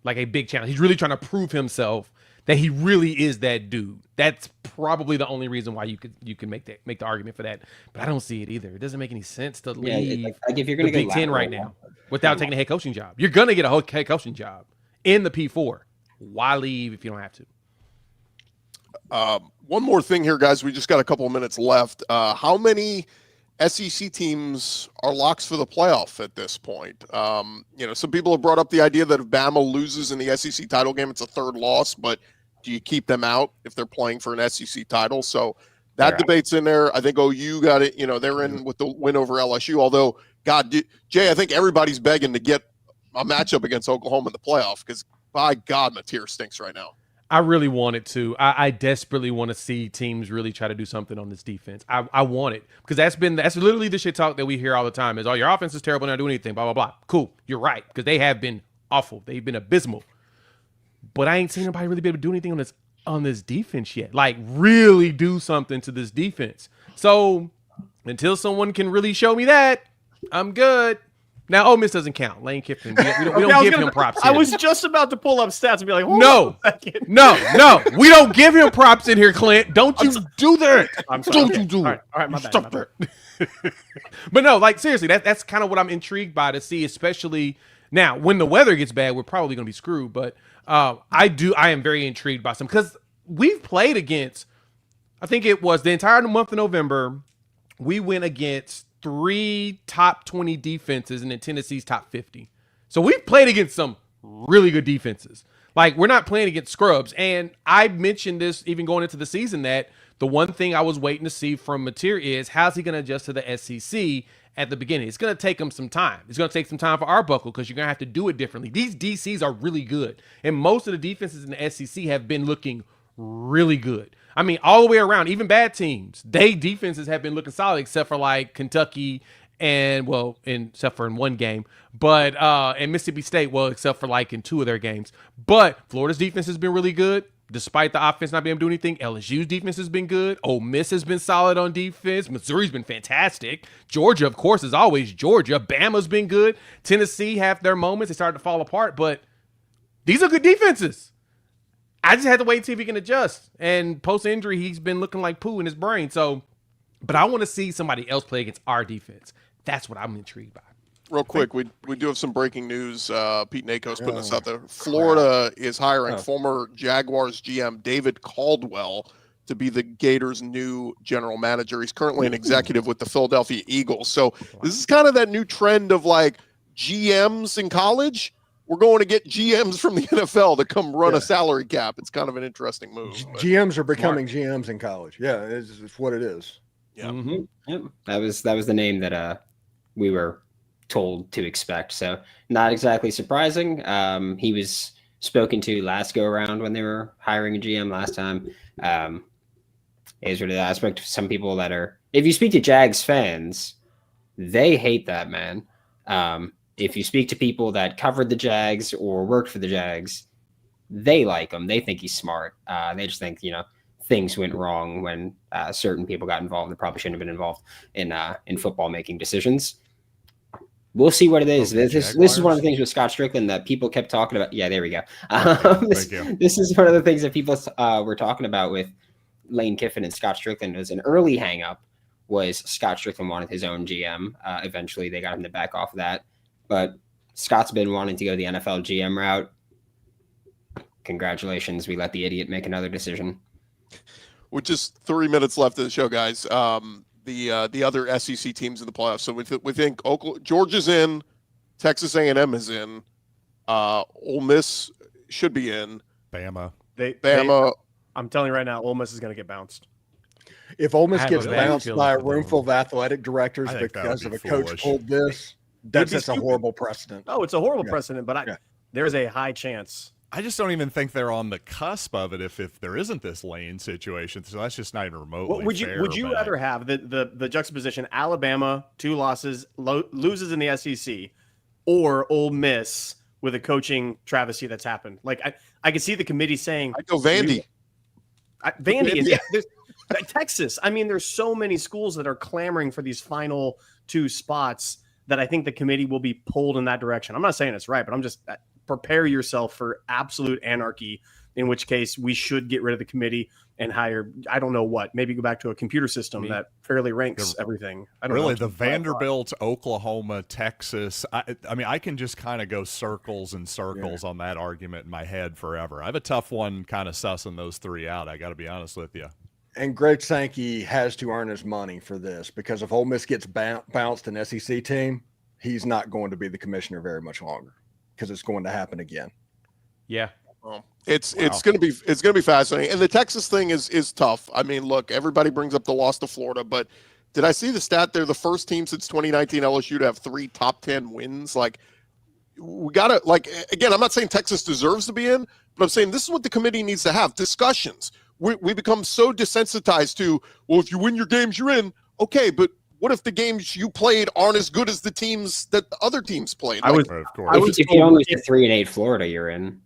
like a big challenge. He's really trying to prove himself that he really is that dude. That's probably the only reason why you can make the argument for that. But I don't see it either. It doesn't make any sense to leave like if you're going to the Big Ten right now without taking a head coaching job. You're going to get a head coaching job in the P4. Why leave if you don't have to? One more thing here, guys. We just got a couple of minutes left. How many SEC teams are locks for the playoff at this point? Some people have brought up the idea that if Bama loses in the SEC title game, it's a third loss, but do you keep them out if they're playing for an SEC title? So that debate's in there. I think OU got it. They're in with the win over LSU, although, Jay, I think everybody's begging to get a matchup against Oklahoma in the playoff because, by God, Mateer stinks right now. I really want it to. I desperately want to see teams really try to do something on this defense. I want it because that's literally the shit talk that we hear all the time is, oh, your offense is terrible, not doing anything, blah, blah, blah. Cool. You're right because they have been awful. They've been abysmal. But I ain't seen nobody really be able to do anything on this defense yet. Like, really do something to this defense. So until someone can really show me that, I'm good. Now, Ole Miss doesn't count. Lane Kiffin, we don't give him props. I was just about to pull up stats and be like, no, we don't give him props in here, Clint. Don't you do that. I'm sorry. Don't you do it. All right, my bad. But no, like, seriously, that's kind of what I'm intrigued by to see, especially now when the weather gets bad, we're probably going to be screwed. But I am very intrigued by some because we've played against, I think it was the entire month of November, we went against 3 top 20 defenses and then Tennessee's top 50. So we've played against some really good defenses. Like, we're not playing against scrubs. And I mentioned this even going into the season, that the one thing I was waiting to see from Mateer is how's he going to adjust to the SEC at the beginning. It's going to take him some time. It's going to take some time for Arbuckle because you're going to have to do it differently. These DCs are really good. And most of the defenses in the SEC have been looking really good. I mean, all the way around, even bad teams, defenses have been looking solid except for like Kentucky and, well, except for in one game, but and Mississippi State, well, except for like in 2 of their games. But Florida's defense has been really good. Despite the offense not being able to do anything, LSU's defense has been good. Ole Miss has been solid on defense. Missouri's been fantastic. Georgia, of course, is always Georgia. Bama's been good. Tennessee have their moments. They started to fall apart, but these are good defenses. I just had to wait and see if he can adjust. And post-injury, he's been looking like poo in his brain. So, but I want to see somebody else play against our defense. That's what I'm intrigued by. Real quick, we do have some breaking news. Pete Nako's putting us out there. Florida is hiring former Jaguars GM David Caldwell to be the Gators' new general manager. He's currently an executive with the Philadelphia Eagles. So this is kind of that new trend of like GMs in college. We're going to get GMs from the NFL to come run a salary cap. It's kind of an interesting move. GMs are becoming GMs in college. Yeah, it's what it is. Yeah. Mm-hmm. Yep. That was the name that we were told to expect. So not exactly surprising. He was spoken to last go around when they were hiring a GM last time. Is really the aspect of some people that are, if you speak to Jags fans, they hate that man. If you speak to people that covered the Jags or worked for the Jags, they like him. They think he's smart. They just think, things went wrong when certain people got involved that probably shouldn't have been involved in football making decisions. We'll see what it is. This is one of the things with Scott Strickland that people kept talking about. Yeah, there we go. This is one of the things that people were talking about with Lane Kiffin and Scott Strickland. Was an early hang-up was Scott Strickland wanted his own GM. Eventually, they got him to back off of that. But Scott's been wanting to go the NFL GM route. Congratulations. We let the idiot make another decision. With just 3 minutes left of the show, guys. The other SEC teams in the playoffs. So we think Georgia's in, Texas A&M is in, Ole Miss should be in. Bama. I'm telling you right now, Ole Miss is going to get bounced. If Ole Miss gets bounced by a room full of athletic directors because of a coach pulled this, that's a horrible precedent. Oh, it's a horrible precedent, but there's a high chance. I just don't even think they're on the cusp of it if there isn't this Lane situation. So that's just not even remotely fair. Would you rather have the juxtaposition Alabama, 2 losses, loses in the SEC, or Ole Miss with a coaching travesty that's happened? Like I could see the committee saying, I go Vandy. Vandy is Texas. I mean, there's so many schools that are clamoring for these final 2 spots that I think the committee will be pulled in that direction. I'm not saying it's right, but I'm just prepare yourself for absolute anarchy, in which case we should get rid of the committee and hire, I don't know what, maybe go back to a computer system that fairly ranks everything. I don't know. The Vanderbilt, Oklahoma, Texas. I mean, I can just kind of go circles and circles on that argument in my head forever. I have a tough one kind of sussing those 3 out. I got to be honest with you. And Greg Sankey has to earn his money for this, because if Ole Miss gets bounced an SEC team, he's not going to be the commissioner very much longer, because it's going to happen again. Yeah. It's going to be fascinating. And the Texas thing is tough. I mean, look, everybody brings up the loss to Florida, but did I see the stat? They're the first team since 2019 LSU to have 3 top 10 wins. Like, we got to, like, again, I'm not saying Texas deserves to be in, but I'm saying this is what the committee needs to have, discussions. We become so desensitized to, well, if you win your games, you're in. Okay, but what if the games you played aren't as good as the teams that the other teams played? If you only get 3-8 Florida, you're in.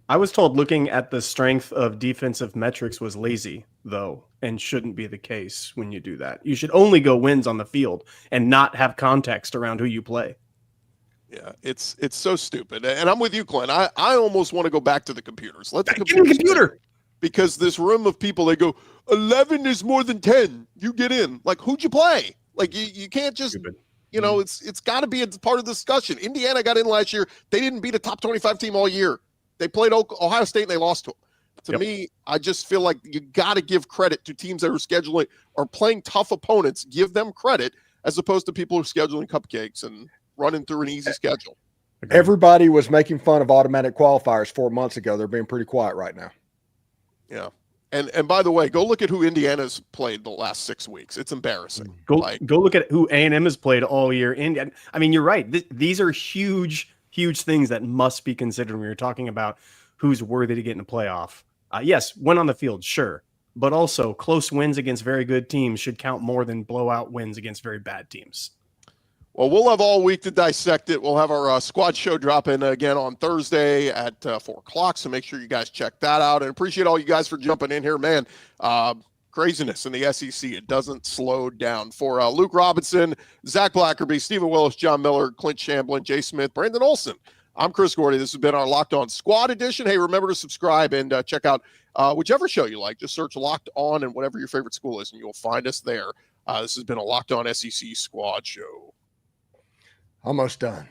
I was told looking at the strength of defensive metrics was lazy, though, and shouldn't be the case when you do that. You should only go wins on the field and not have context around who you play. Yeah, it's so stupid. And I'm with you, Clint. I almost want to go back to the computers. Let the computer. Because this room of people, they go, 11 is more than 10. You get in. Like, who'd you play? Like, you can't just, it's got to be a part of the discussion. Indiana got in last year. They didn't beat a top 25 team all year. They played Ohio State and they lost to them. To me, I just feel like you got to give credit to teams that are scheduling or playing tough opponents. Give them credit as opposed to people who are scheduling cupcakes and running through an easy schedule. Agreed. Everybody was making fun of automatic qualifiers 4 months ago. They're being pretty quiet right now. Yeah. And by the way, go look at who Indiana's played the last 6 weeks. It's embarrassing. Go look at who A&M has played all year. And I mean, you're right. These are huge things that must be considered when you're talking about who's worthy to get in a playoff. Yes, win on the field, sure. But also close wins against very good teams should count more than blowout wins against very bad teams. Well, we'll have all week to dissect it. We'll have our squad show drop in again on Thursday at 4 o'clock. So make sure you guys check that out, and appreciate all you guys for jumping in here, man. Craziness in the SEC. It doesn't slow down. For Luke Robinson, Zach Blackerby, Stephen Willis, John Miller, Clint Shamblin, Jay Smith, Brandon Olson. I'm Chris Gordy. This has been our Locked On Squad edition. Hey, remember to subscribe and check out whichever show you like. Just search Locked On and whatever your favorite school is, and you'll find us there. This has been a Locked On SEC Squad show. Almost done.